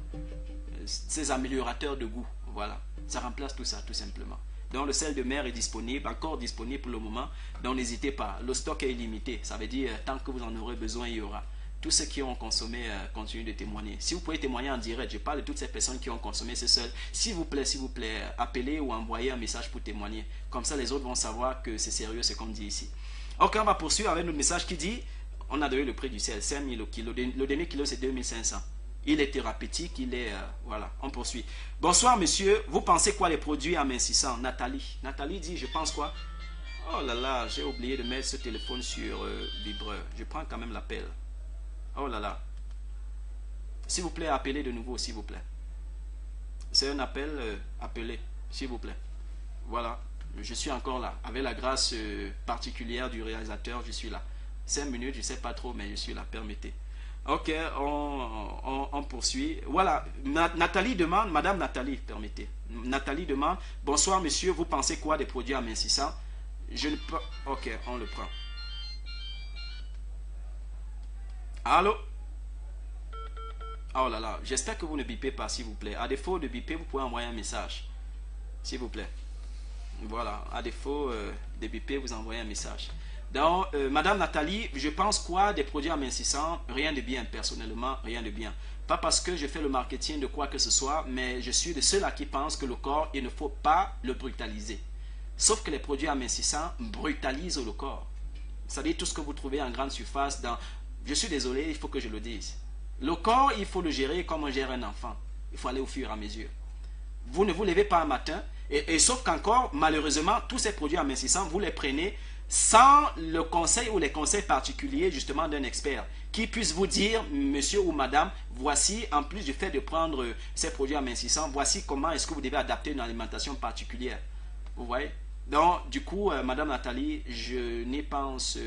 Ces améliorateurs de goût, voilà. Ça remplace tout ça, tout simplement. Donc le sel de mer est disponible, encore disponible pour le moment. Donc n'hésitez pas, le stock est illimité. Ça veut dire, tant que vous en aurez besoin, il y aura. Tous ceux qui ont consommé continuent de témoigner. Si vous pouvez témoigner en direct, je parle de toutes ces personnes qui ont consommé ce sel. S'il vous plaît, appelez ou envoyez un message pour témoigner. Comme ça, les autres vont savoir que c'est sérieux ce qu'on dit ici. Ok, on va poursuivre avec notre message qui dit, on a donné le prix du sel, 5000 au kilo. Le demi-kilo, c'est 2500. Il est thérapeutique, il est... voilà, on poursuit. Bonsoir, monsieur. Vous pensez quoi les produits amincissants? Nathalie. Nathalie dit, je pense quoi? Oh là là, j'ai oublié de mettre ce téléphone sur vibreur. Je prends quand même l'appel. Oh là là. S'il vous plaît, appelez de nouveau, s'il vous plaît. C'est un appel, appelez, s'il vous plaît. Voilà, je suis encore là. Avec la grâce particulière du réalisateur, je suis là. 5 minutes, je ne sais pas trop, mais je suis là, permettez. Ok, on poursuit. Voilà, Nathalie demande, Madame Nathalie, permettez. Nathalie demande, bonsoir monsieur, vous pensez quoi des produits amincissants? Je ne peux... Ok, on le prend. Allô? Oh là là, j'espère que vous ne bipez pas, s'il vous plaît. À défaut de biper, vous pouvez envoyer un message. S'il vous plaît. Voilà, à défaut de biper, vous envoyez un message. Donc, Madame Nathalie, je pense quoi des produits amincissants? Rien de bien, personnellement, rien de bien. Pas parce que je fais le marketing de quoi que ce soit, mais je suis de ceux-là qui pensent que le corps, il ne faut pas le brutaliser. Sauf que les produits amincissants brutalisent le corps. C'est-à-dire tout ce que vous trouvez en grande surface dans... Je suis désolé, il faut que je le dise. Le corps, il faut le gérer comme on gère un enfant. Il faut aller au fur et à mesure. Vous ne vous levez pas un matin, et sauf qu'encore, malheureusement, tous ces produits amincissants, vous les prenez sans le conseil ou les conseils particuliers justement d'un expert qui puisse vous dire, monsieur ou madame, voici, en plus du fait de prendre ces produits amincissants, voici comment est-ce que vous devez adapter une alimentation particulière. Vous voyez? Donc, du coup, madame Nathalie, je n'y pense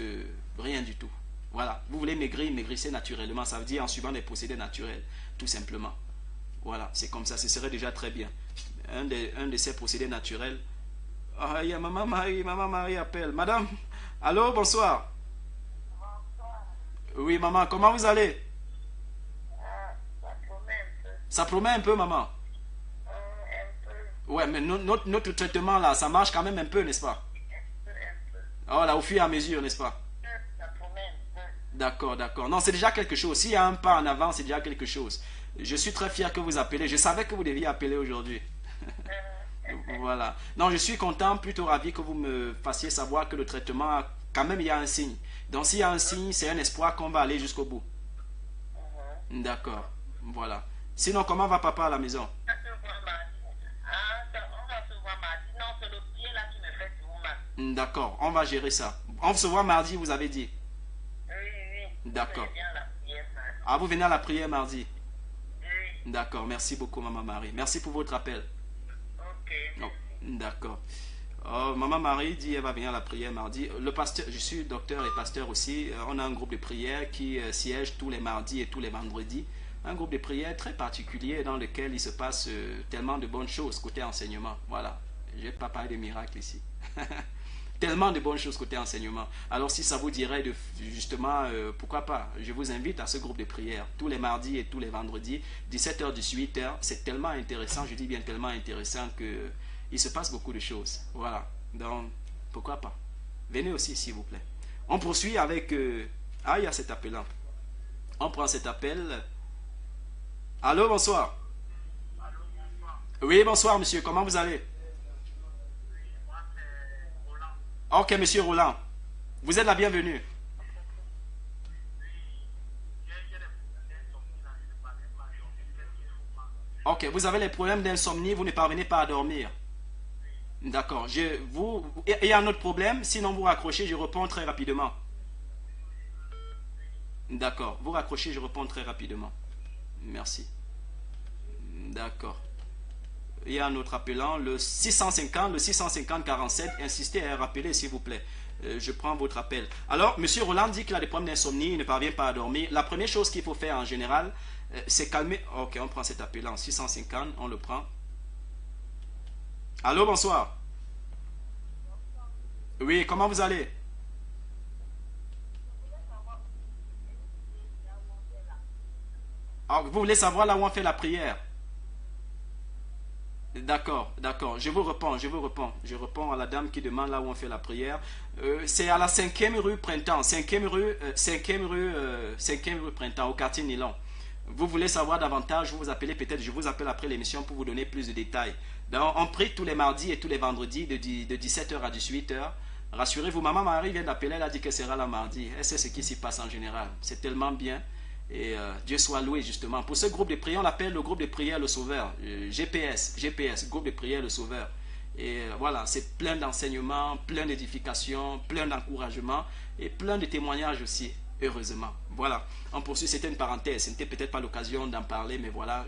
rien du tout. Voilà, vous voulez maigrir, maigrissez naturellement, ça veut dire en suivant les procédés naturels, tout simplement. Voilà, c'est comme ça, ce serait déjà très bien. Un de ces procédés naturels. Ah, il y a maman Marie appelle. Madame, allô, bonsoir. Bonsoir. Oui, maman, comment vous allez? Ça promet un peu. Ça promet un peu, maman. Un peu. Ouais, mais notre traitement là, ça marche quand même un peu, n'est-ce pas? Un peu. Oh là, au fur et à mesure, n'est-ce pas? Ça promet un peu. D'accord, d'accord. Non, c'est déjà quelque chose. S'il y a un pas en avant, c'est déjà quelque chose. Je suis très fier que vous appelez. Je savais que vous deviez appeler aujourd'hui. Voilà. Non, je suis content, plutôt ravi que vous me fassiez savoir que le traitement, quand même, il y a un signe. Donc, s'il y a un signe, c'est un espoir qu'on va aller jusqu'au bout. D'accord. Voilà. Sinon, comment va papa à la maison? On va se voir mardi. Non, c'est le pied là qui me fait tout mal. D'accord, on va gérer ça. On se voit mardi, vous avez dit? Oui. D'accord. Je viens à la prière mardi. Ah, vous venez à la prière mardi? Oui. D'accord, merci beaucoup, maman Marie. Merci pour votre appel. Ok. Oh, d'accord. Oh, Maman Marie dit elle va venir à la prière mardi. Le pasteur, je suis docteur et pasteur aussi. On a un groupe de prière qui siège tous les mardis et tous les vendredis. Un groupe de prière très particulier dans lequel il se passe tellement de bonnes choses côté enseignement. Voilà. Je vais pas parler de miracles ici. Tellement de bonnes choses côté enseignement. Alors si ça vous dirait de justement, pourquoi pas, je vous invite à ce groupe de prière tous les mardis et tous les vendredis, 17h, 18h. C'est tellement intéressant, je dis bien tellement intéressant que il se passe beaucoup de choses. Voilà. Donc, pourquoi pas. Venez aussi, s'il vous plaît. On poursuit avec... Ah, il y a cet appelant. On prend cet appel. Allô, bonsoir. Allô, bonsoir. Oui, bonsoir, monsieur. Comment vous allez? Oui, moi c'est Roland. Ok, monsieur Roland. Vous êtes la bienvenue. Oui, j'ai des problèmes d'insomnie là, je ne parviens pas à dormir. Qu'est-ce qu'il faut faire? Ok, vous avez les problèmes d'insomnie, vous ne parvenez pas à dormir. Oui, D'accord. Il y a un autre problème. Sinon, vous raccrochez, je réponds très rapidement. D'accord. Vous raccrochez, je réponds très rapidement. Merci. D'accord. Il y a un autre appelant, le 650 47. Insistez à rappeler, s'il vous plaît. Je prends votre appel. Alors, monsieur Roland dit qu'il a des problèmes d'insomnie, il ne parvient pas à dormir. La première chose qu'il faut faire en général, c'est calmer. Ok, on prend cet appelant. 650, on le prend. Allô, bonsoir. Oui, comment vous allez? Ah, vous voulez savoir là où on fait la prière? D'accord, d'accord. Je vous réponds, je vous réponds. Je réponds à la dame qui demande là où on fait la prière. C'est à la 5e rue Printemps. 5e rue, 5e rue Printemps, au quartier Nylon. Vous voulez savoir davantage, vous vous appelez peut-être, je vous appelle après l'émission pour vous donner plus de détails. Donc, on prie tous les mardis et tous les vendredis de 17h à 18h. Rassurez-vous, Maman Marie vient d'appeler, elle a dit qu'elle sera là mardi. Elle sait ce qui s'y passe en général. C'est tellement bien. Et Dieu soit loué justement. Pour ce groupe de prière, on l'appelle le groupe de prière Le Sauveur. GPS, groupe de prière Le Sauveur. Et voilà, c'est plein d'enseignements, plein d'édifications, plein d'encouragements et plein de témoignages aussi, heureusement. Voilà, on poursuit, c'était une parenthèse, ce n'était peut-être pas l'occasion d'en parler, mais voilà,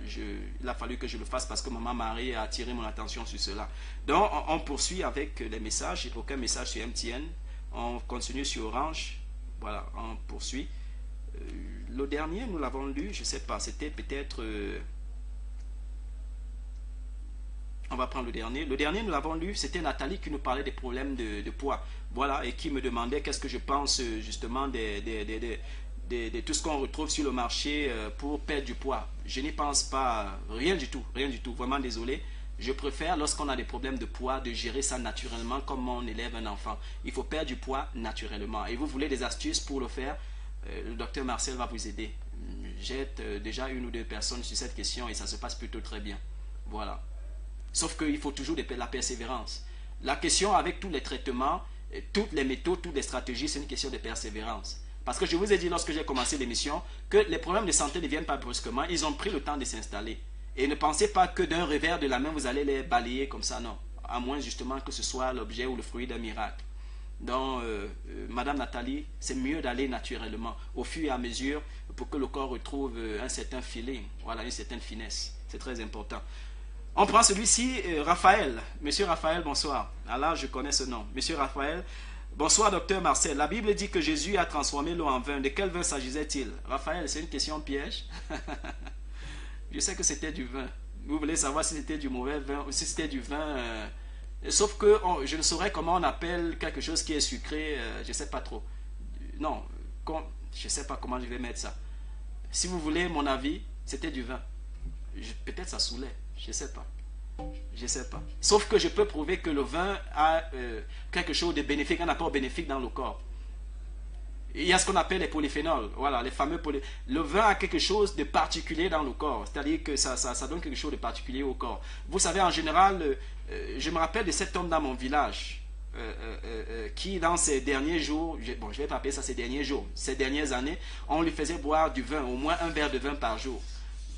il a fallu que je le fasse parce que Maman Marie a attiré mon attention sur cela. Donc, on poursuit avec les messages, aucun message sur MTN, on continue sur Orange, voilà, on poursuit. Le dernier, nous l'avons lu, je ne sais pas, c'était peut-être... on va prendre le dernier. Le dernier, nous l'avons lu, c'était Nathalie qui nous parlait des problèmes de poids. Voilà, et qui me demandait qu'est-ce que je pense justement de tout ce qu'on retrouve sur le marché pour perdre du poids. Je n'y pense pas, rien du tout, vraiment désolé. Je préfère, lorsqu'on a des problèmes de poids, de gérer ça naturellement comme on élève un enfant. Il faut perdre du poids naturellement. Et vous voulez des astuces pour le faire, le docteur Marcel va vous aider. J'aide déjà une ou deux personnes sur cette question et ça se passe plutôt très bien. Voilà. Sauf qu'il faut toujours de la persévérance. La question avec tous les traitements, toutes les méthodes, toutes les stratégies, c'est une question de persévérance. Parce que je vous ai dit lorsque j'ai commencé l'émission que les problèmes de santé ne viennent pas brusquement, ils ont pris le temps de s'installer. Et ne pensez pas que d'un revers de la main, vous allez les balayer comme ça, non. À moins justement que ce soit l'objet ou le fruit d'un miracle. Donc, Madame Nathalie, c'est mieux d'aller naturellement, au fur et à mesure, pour que le corps retrouve un certain feeling, voilà, une certaine finesse. C'est très important. On prend celui-ci, Raphaël. Monsieur Raphaël, bonsoir. Ah là, je connais ce nom. Monsieur Raphaël, bonsoir, docteur Marcel. La Bible dit que Jésus a transformé l'eau en vin. De quel vin s'agissait-il? Raphaël, c'est une question piège. Je sais que c'était du vin. Vous voulez savoir si c'était du mauvais vin ou si c'était du vin... sauf que je ne saurais comment on appelle quelque chose qui est sucré. Je ne sais pas trop. Non, je ne sais pas comment je vais mettre ça. Si vous voulez mon avis, c'était du vin. Peut-être ça saoulait. Je ne sais pas. Je ne sais pas. Sauf que je peux prouver que le vin a quelque chose de bénéfique, un apport bénéfique dans le corps. Il y a ce qu'on appelle les polyphénols. Voilà, les fameux Le vin a quelque chose de particulier dans le corps. C'est-à-dire que ça donne quelque chose de particulier au corps. Vous savez, en général, je me rappelle de cet homme dans mon village qui, dans ces derniers jours, je ne vais pas appeler ça ces derniers jours, ces dernières années, on lui faisait boire du vin, au moins un verre de vin par jour.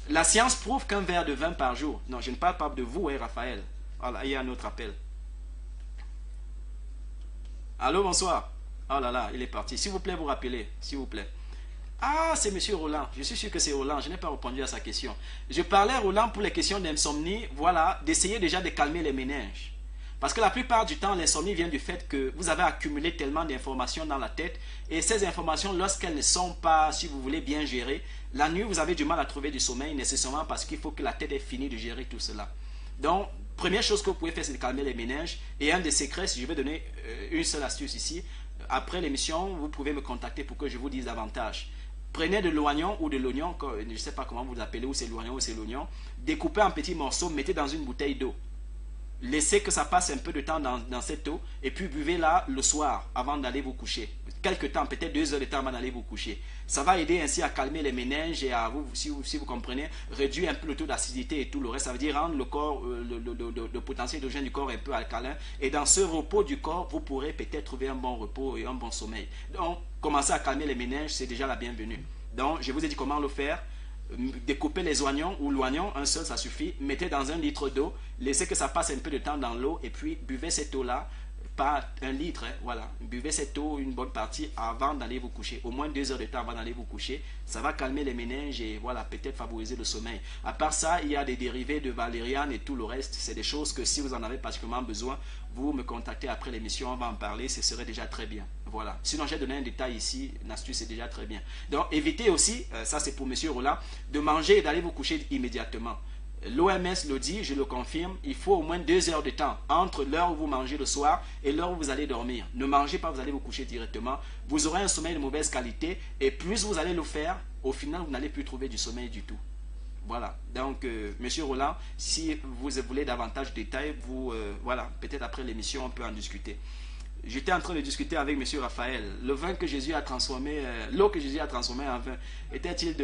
La science prouve qu'un verre de vin par jour... Non, je ne parle pas de vous, hein, Raphaël. Voilà, il y a un autre appel. Allô, bonsoir. Oh là là, il est parti. S'il vous plaît, vous rappelez, s'il vous plaît. Ah, c'est monsieur Roland. Je suis sûr que c'est Roland. Je n'ai pas répondu à sa question. Je parlais, Roland, pour les questions d'insomnie, voilà, d'essayer déjà de calmer les méninges. Parce que la plupart du temps, l'insomnie vient du fait que vous avez accumulé tellement d'informations dans la tête et ces informations, lorsqu'elles ne sont pas, si vous voulez, bien gérées, la nuit, vous avez du mal à trouver du sommeil nécessairement parce qu'il faut que la tête ait fini de gérer tout cela. Donc, première chose que vous pouvez faire, c'est de calmer les méninges. Et un des secrets, si je vais donner une seule astuce ici, après l'émission, vous pouvez me contacter pour que je vous dise davantage. Prenez de l'oignon ou de l'oignon, je ne sais pas comment vous l'appelez, ou c'est l'oignon ou c'est l'oignon, découpez en petits morceaux, mettez dans une bouteille d'eau. Laissez que ça passe un peu de temps dans cette eau et puis buvez-la le soir avant d'aller vous coucher. Quelque temps, peut-être 2 heures de temps avant d'aller vous coucher. Ça va aider ainsi à calmer les méninges et à vous, si vous comprenez, réduire un peu le taux d'acidité et tout le reste. Ça veut dire rendre le corps, le potentiel d'hydrogène du corps un peu alcalin. Et dans ce repos du corps, vous pourrez peut-être trouver un bon repos et un bon sommeil. Donc, commencer à calmer les méninges, c'est déjà la bienvenue. Donc, je vous ai dit comment le faire. Découpez les oignons ou l'oignon, un seul ça suffit, mettez dans 1 litre d'eau, laissez que ça passe un peu de temps dans l'eau et puis buvez cette eau-là, pas 1 litre, hein, voilà, buvez cette eau une bonne partie avant d'aller vous coucher, au moins 2 heures de temps avant d'aller vous coucher, ça va calmer les méninges et voilà, peut-être favoriser le sommeil. À part ça, il y a des dérivés de valériane et tout le reste, c'est des choses que si vous en avez particulièrement besoin, vous me contactez après l'émission, on va en parler, ce serait déjà très bien. Voilà. Sinon, j'ai donné un détail ici, une astuce, c'est déjà très bien. Donc, évitez aussi, ça c'est pour Monsieur Roland, de manger et d'aller vous coucher immédiatement. L'OMS le dit, je le confirme, il faut au moins 2 heures de temps entre l'heure où vous mangez le soir et l'heure où vous allez dormir. Ne mangez pas, vous allez vous coucher directement. Vous aurez un sommeil de mauvaise qualité et plus vous allez le faire, au final, vous n'allez plus trouver du sommeil du tout. Voilà, donc Monsieur Roland, si vous voulez davantage de détails, voilà, peut-être après l'émission, on peut en discuter. J'étais en train de discuter avec Monsieur Raphaël. Le vin que Jésus a transformé, l'eau que Jésus a transformée en vin, était-il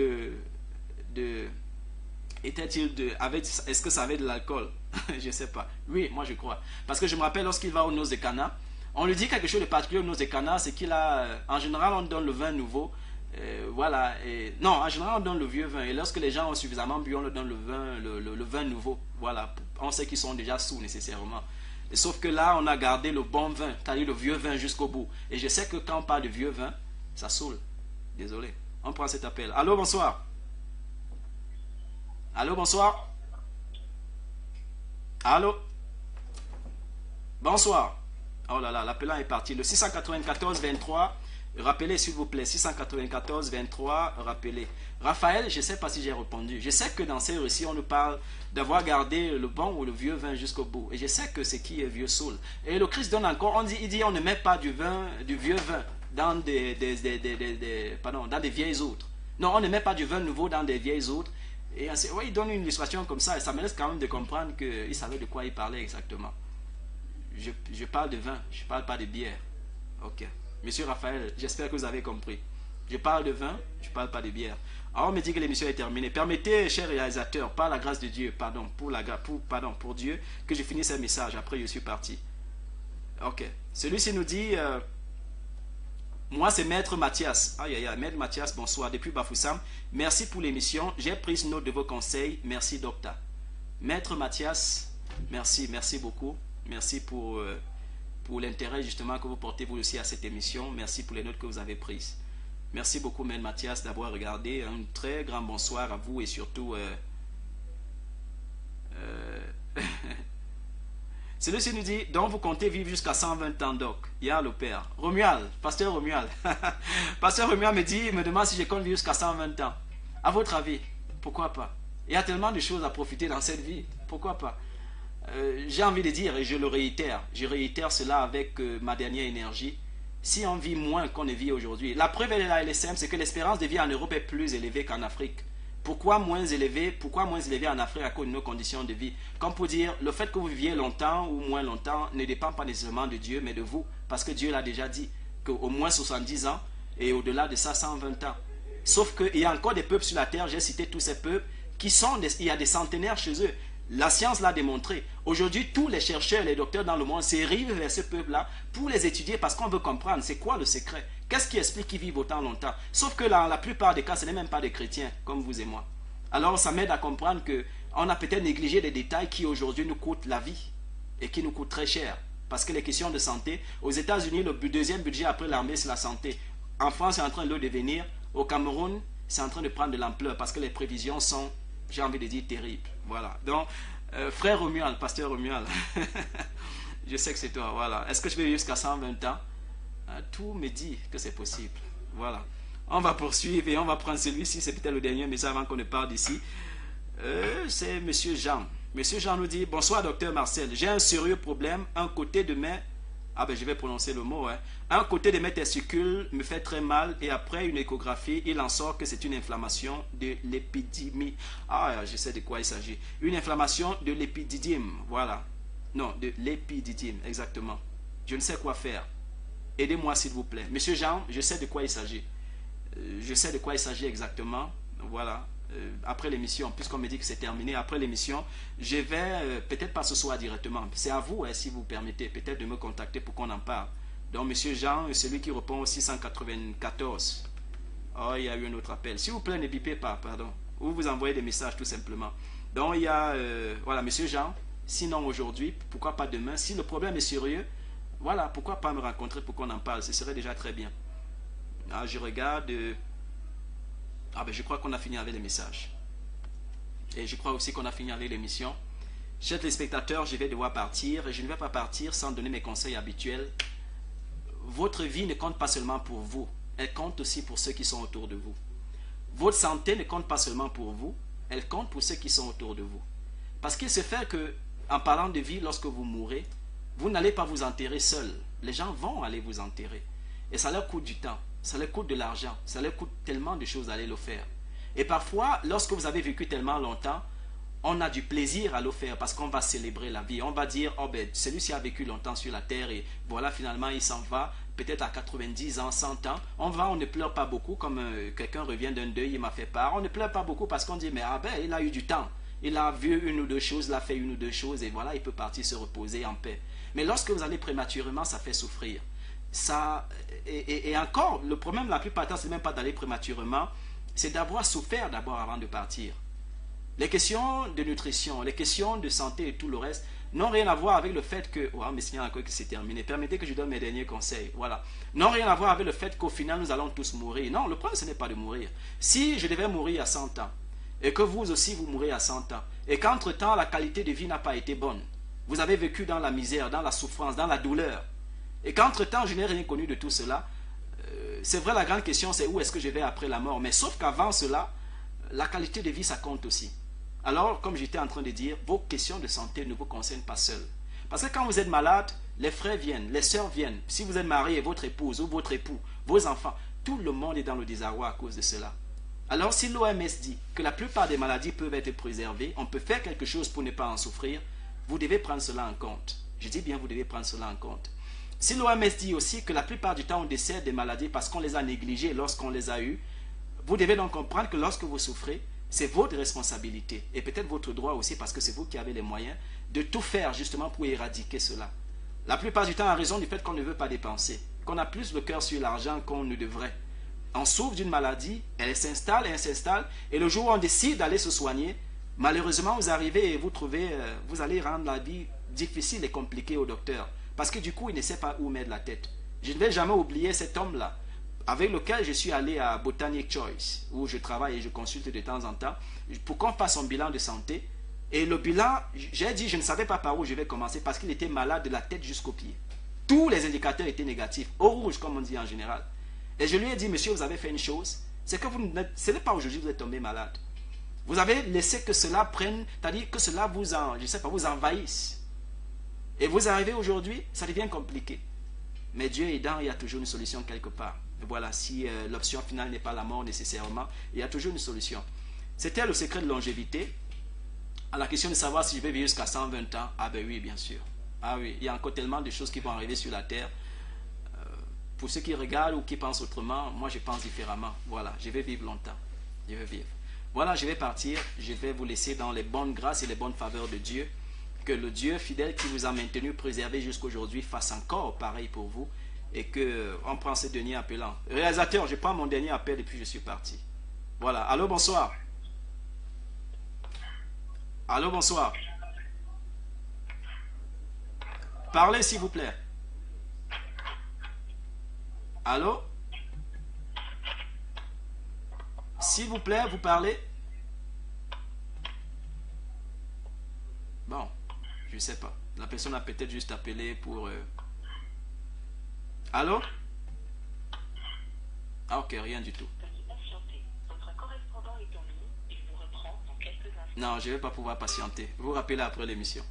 est-ce que ça avait de l'alcool? Je ne sais pas. Oui, moi je crois. Parce que je me rappelle lorsqu'il va aux noces de Cana, on lui dit quelque chose de particulier aux noces de Cana, c'est qu'il a, en général, on donne le vin nouveau. Voilà. Non, en général, on donne le vieux vin. Et lorsque les gens ont suffisamment bu, on leur donne le vin nouveau. Voilà. On sait qu'ils sont déjà sous nécessairement. Sauf que là, on a gardé le bon vin, c'est-à-dire le vieux vin jusqu'au bout. Et je sais que quand on parle de vieux vin, ça saoule. Désolé. On prend cet appel. Allô, bonsoir. Allô, bonsoir. Allô. Bonsoir. Oh là là, l'appelant est parti. Le 694 23. Rappelez s'il vous plaît, 694 23, rappelez. Raphaël, je ne sais pas si j'ai répondu. Je sais que dans ces récits, on nous parle d'avoir gardé le bon ou le vieux vin jusqu'au bout. Et je sais que c'est qui est vieux saoul. Et le Christ donne encore, il dit on ne met pas du vieux vin dans dans des vieilles outres. Non, on ne met pas du vin nouveau dans des vieilles outres. Et ouais, il donne une illustration comme ça et ça me laisse quand même de comprendre qu'il savait de quoi il parlait exactement. Je parle de vin, je ne parle pas de bière. Ok. Monsieur Raphaël, j'espère que vous avez compris. Je parle de vin, je ne parle pas de bière. Alors on me dit que l'émission est terminée. Permettez, cher réalisateur, par la grâce de Dieu, pour Dieu, que je finisse un message. Après, je suis parti. Ok. Celui-ci nous dit, moi c'est Maître Mathias. Aïe, aïe, aïe, Maître Mathias, bonsoir, depuis Bafoussam. Merci pour l'émission. J'ai pris note de vos conseils. Merci, docteur. Maître Mathias, merci beaucoup. Merci pour l'intérêt justement que vous portez vous aussi à cette émission. Merci pour les notes que vous avez prises. Merci beaucoup, Maître Mathias, d'avoir regardé. Un très grand bonsoir à vous et surtout... Celui-ci nous dit, donc vous comptez vivre jusqu'à 120 ans, doc. Ya le père. Romuald, pasteur Romuald. Pasteur Romuald me demande si je compte vivre jusqu'à 120 ans. À votre avis, pourquoi pas? Il y a tellement de choses à profiter dans cette vie. Pourquoi pas? J'ai envie de dire, et je réitère cela avec ma dernière énergie, si on vit moins qu'on ne vit aujourd'hui, la preuve elle est simple, c'est que l'espérance de vie en Europe est plus élevée qu'en Afrique. Pourquoi moins élevée en Afrique à cause de nos conditions de vie? Comme pour dire, le fait que vous viviez longtemps ou moins longtemps ne dépend pas nécessairement de Dieu, mais de vous, parce que Dieu l'a déjà dit, qu'au moins 70 ans, et au-delà de ça, 120 ans. Sauf qu'il y a encore des peuples sur la terre, j'ai cité tous ces peuples, il y a des centenaires chez eux. La science l'a démontré. Aujourd'hui, tous les chercheurs et les docteurs dans le monde s'érivent vers ce peuple-là pour les étudier parce qu'on veut comprendre c'est quoi le secret. Qu'est-ce qui explique qu'ils vivent autant longtemps? Sauf que dans la plupart des cas, ce n'est même pas des chrétiens, comme vous et moi. Alors, ça m'aide à comprendre qu'on a peut-être négligé des détails qui aujourd'hui nous coûtent la vie et qui nous coûtent très cher. Parce que les questions de santé, aux États-Unis, le deuxième budget après l'armée, c'est la santé. En France, c'est en train de le devenir. Au Cameroun, c'est en train de prendre de l'ampleur parce que les prévisions sont, j'ai envie de dire, terribles. Voilà. Donc, frère Romuald, pasteur Romuald, Je sais que c'est toi, voilà. Est-ce que je vais vivre jusqu'à 120 ans? Tout me dit que c'est possible. Voilà. On va poursuivre et on va prendre celui-ci. C'est peut-être le dernier message avant qu'on ne parte d'ici. C'est Monsieur Jean. Monsieur Jean nous dit: bonsoir docteur Marcel. J'ai un sérieux problème. Un côté de mes... Ah ben je vais prononcer le mot. Hein. Un côté de mes testicules me fait très mal et après une échographie, il en sort que c'est une inflammation de l'épidémie. Ah, je sais de quoi il s'agit. Une inflammation de l'épididyme. Voilà. Non, de l'épididyme, exactement. Je ne sais quoi faire. Aidez-moi s'il vous plaît. Monsieur Jean, je sais de quoi il s'agit. Je sais de quoi il s'agit exactement. Voilà. Après l'émission, puisqu'on me dit que c'est terminé, après l'émission, je vais, peut-être pas ce soir directement, c'est à vous, si vous permettez, peut-être de me contacter pour qu'on en parle. Donc, Monsieur Jean, celui qui répond au 694. Oh, il y a eu un autre appel. S'il vous plaît, ne bipez pas, pardon. Ou vous envoyez des messages tout simplement. Donc, il y a, voilà, Monsieur Jean, sinon aujourd'hui, pourquoi pas demain, si le problème est sérieux, voilà, pourquoi pas me rencontrer pour qu'on en parle, ce serait déjà très bien. Ah, je regarde... Ah ben je crois qu'on a fini avec les messages. Et je crois aussi qu'on a fini avec l'émission. Chers téléspectateurs, je vais devoir partir. Et je ne vais pas partir sans donner mes conseils habituels. Votre vie ne compte pas seulement pour vous. Elle compte aussi pour ceux qui sont autour de vous. Votre santé ne compte pas seulement pour vous. Elle compte pour ceux qui sont autour de vous. Parce qu'il se fait que, en parlant de vie, lorsque vous mourrez, vous n'allez pas vous enterrer seul. Les gens vont aller vous enterrer. Et ça leur coûte du temps. Ça leur coûte de l'argent, ça leur coûte tellement de choses à aller le faire. Et parfois, lorsque vous avez vécu tellement longtemps, on a du plaisir à le faire parce qu'on va célébrer la vie. On va dire, oh ben, celui-ci a vécu longtemps sur la terre et voilà, finalement, il s'en va, peut-être à 90 ans, 100 ans. On ne pleure pas beaucoup, comme quelqu'un revient d'un deuil, il m'a fait part. On ne pleure pas beaucoup parce qu'on dit, mais ah ben, il a eu du temps. Il a vu une ou deux choses, il a fait une ou deux choses et voilà, il peut partir se reposer en paix. Mais lorsque vous allez prématurément, ça fait souffrir. Ça, et encore, le problème la plupart du temps, c'est même pas d'aller prématurément, c'est d'avoir souffert d'abord avant de partir. Les questions de nutrition, les questions de santé et tout le reste n'ont rien à voir avec le fait que, oh, mais c'est encore que c'est terminé, permettez que je donne mes derniers conseils, voilà, n'ont rien à voir avec le fait qu'au final nous allons tous mourir. Non, le problème ce n'est pas de mourir. Si je devais mourir à 100 ans, et que vous aussi vous mourrez à 100 ans, et qu'entre temps la qualité de vie n'a pas été bonne, vous avez vécu dans la misère, dans la souffrance, dans la douleur, et qu'entre-temps, je n'ai rien connu de tout cela, c'est vrai, la grande question, c'est où est-ce que je vais après la mort. Mais sauf qu'avant cela, la qualité de vie, ça compte aussi. Alors, comme j'étais en train de dire, vos questions de santé ne vous concernent pas seules. Parce que quand vous êtes malade, les frères viennent, les sœurs viennent. Si vous êtes marié, votre épouse ou votre époux, vos enfants, tout le monde est dans le désarroi à cause de cela. Alors, si l'OMS dit que la plupart des maladies peuvent être préservées, on peut faire quelque chose pour ne pas en souffrir, vous devez prendre cela en compte. Je dis bien, vous devez prendre cela en compte. Si l'OMS dit aussi que la plupart du temps on décède des maladies parce qu'on les a négligées lorsqu'on les a eues, vous devez donc comprendre que lorsque vous souffrez, c'est votre responsabilité et peut-être votre droit aussi parce que c'est vous qui avez les moyens de tout faire justement pour éradiquer cela. La plupart du temps en raison du fait qu'on ne veut pas dépenser, qu'on a plus le cœur sur l'argent qu'on ne devrait. On souffre d'une maladie, elle s'installe et le jour où on décide d'aller se soigner, malheureusement vous arrivez et vous trouvez, vous allez rendre la vie difficile et compliquée au docteur. Parce que du coup, il ne sait pas où mettre la tête. Je ne vais jamais oublier cet homme-là, avec lequel je suis allé à Botanic Choice, où je travaille et je consulte de temps en temps, pour qu'on fasse son bilan de santé. Et le bilan, j'ai dit, je ne savais pas par où je vais commencer, parce qu'il était malade de la tête jusqu'aux pieds. Tous les indicateurs étaient négatifs, au rouge, comme on dit en général. Et je lui ai dit, monsieur, vous avez fait une chose, c'est que ce n'est pas aujourd'hui que vous êtes tombé malade. Vous avez laissé que cela prenne, c'est-à-dire que cela vous envahisse. Et vous arrivez aujourd'hui, ça devient compliqué. Mais Dieu aidant, il y a toujours une solution quelque part. Et voilà, si l'option finale n'est pas la mort nécessairement, il y a toujours une solution. C'était le secret de longévité. À la question de savoir si je vais vivre jusqu'à 120 ans, ah ben oui, bien sûr. Ah oui, il y a encore tellement de choses qui vont arriver sur la terre. Pour ceux qui regardent ou qui pensent autrement, moi je pense différemment. Voilà, je vais vivre longtemps. Je vais vivre. Voilà, je vais partir. Je vais vous laisser dans les bonnes grâces et les bonnes faveurs de Dieu. Que le Dieu fidèle qui vous a maintenu, préservé jusqu'aujourd'hui, fasse encore pareil pour vous. Et qu'on prend ce dernier appelant. Réalisateur, je prends mon dernier appel et puis je suis parti. Voilà. Allô, bonsoir. Allô, bonsoir. Parlez, s'il vous plaît. Allô? S'il vous plaît, vous parlez? Bon, je ne sais pas. La personne a peut-être juste appelé pour... Allô? Ah ok, rien du tout. Veuillez patienter. Votre correspondant est en ligne et vous reprend dans quelques instants. Non, je ne vais pas pouvoir patienter. Vous rappelez après l'émission.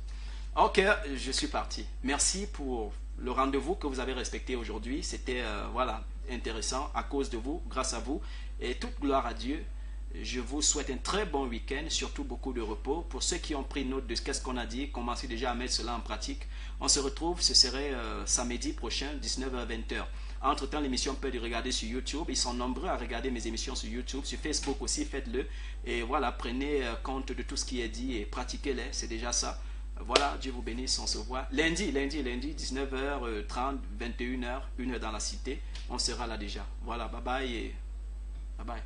Ok, je suis parti. Merci pour le rendez-vous que vous avez respecté aujourd'hui. C'était voilà, intéressant à cause de vous, grâce à vous. Et toute gloire à Dieu. Je vous souhaite un très bon week-end, surtout beaucoup de repos. Pour ceux qui ont pris note de ce qu'on a dit, commencez déjà à mettre cela en pratique. On se retrouve, ce serait samedi prochain, 19h-20h. Entre-temps, l'émission peut être regardée sur YouTube. Ils sont nombreux à regarder mes émissions sur YouTube, sur Facebook aussi, faites-le. Et voilà, prenez compte de tout ce qui est dit et pratiquez-les, c'est déjà ça. Voilà, Dieu vous bénisse, on se voit lundi, 19h30, 21h, 1h dans la cité. On sera là déjà. Voilà, bye bye et bye bye.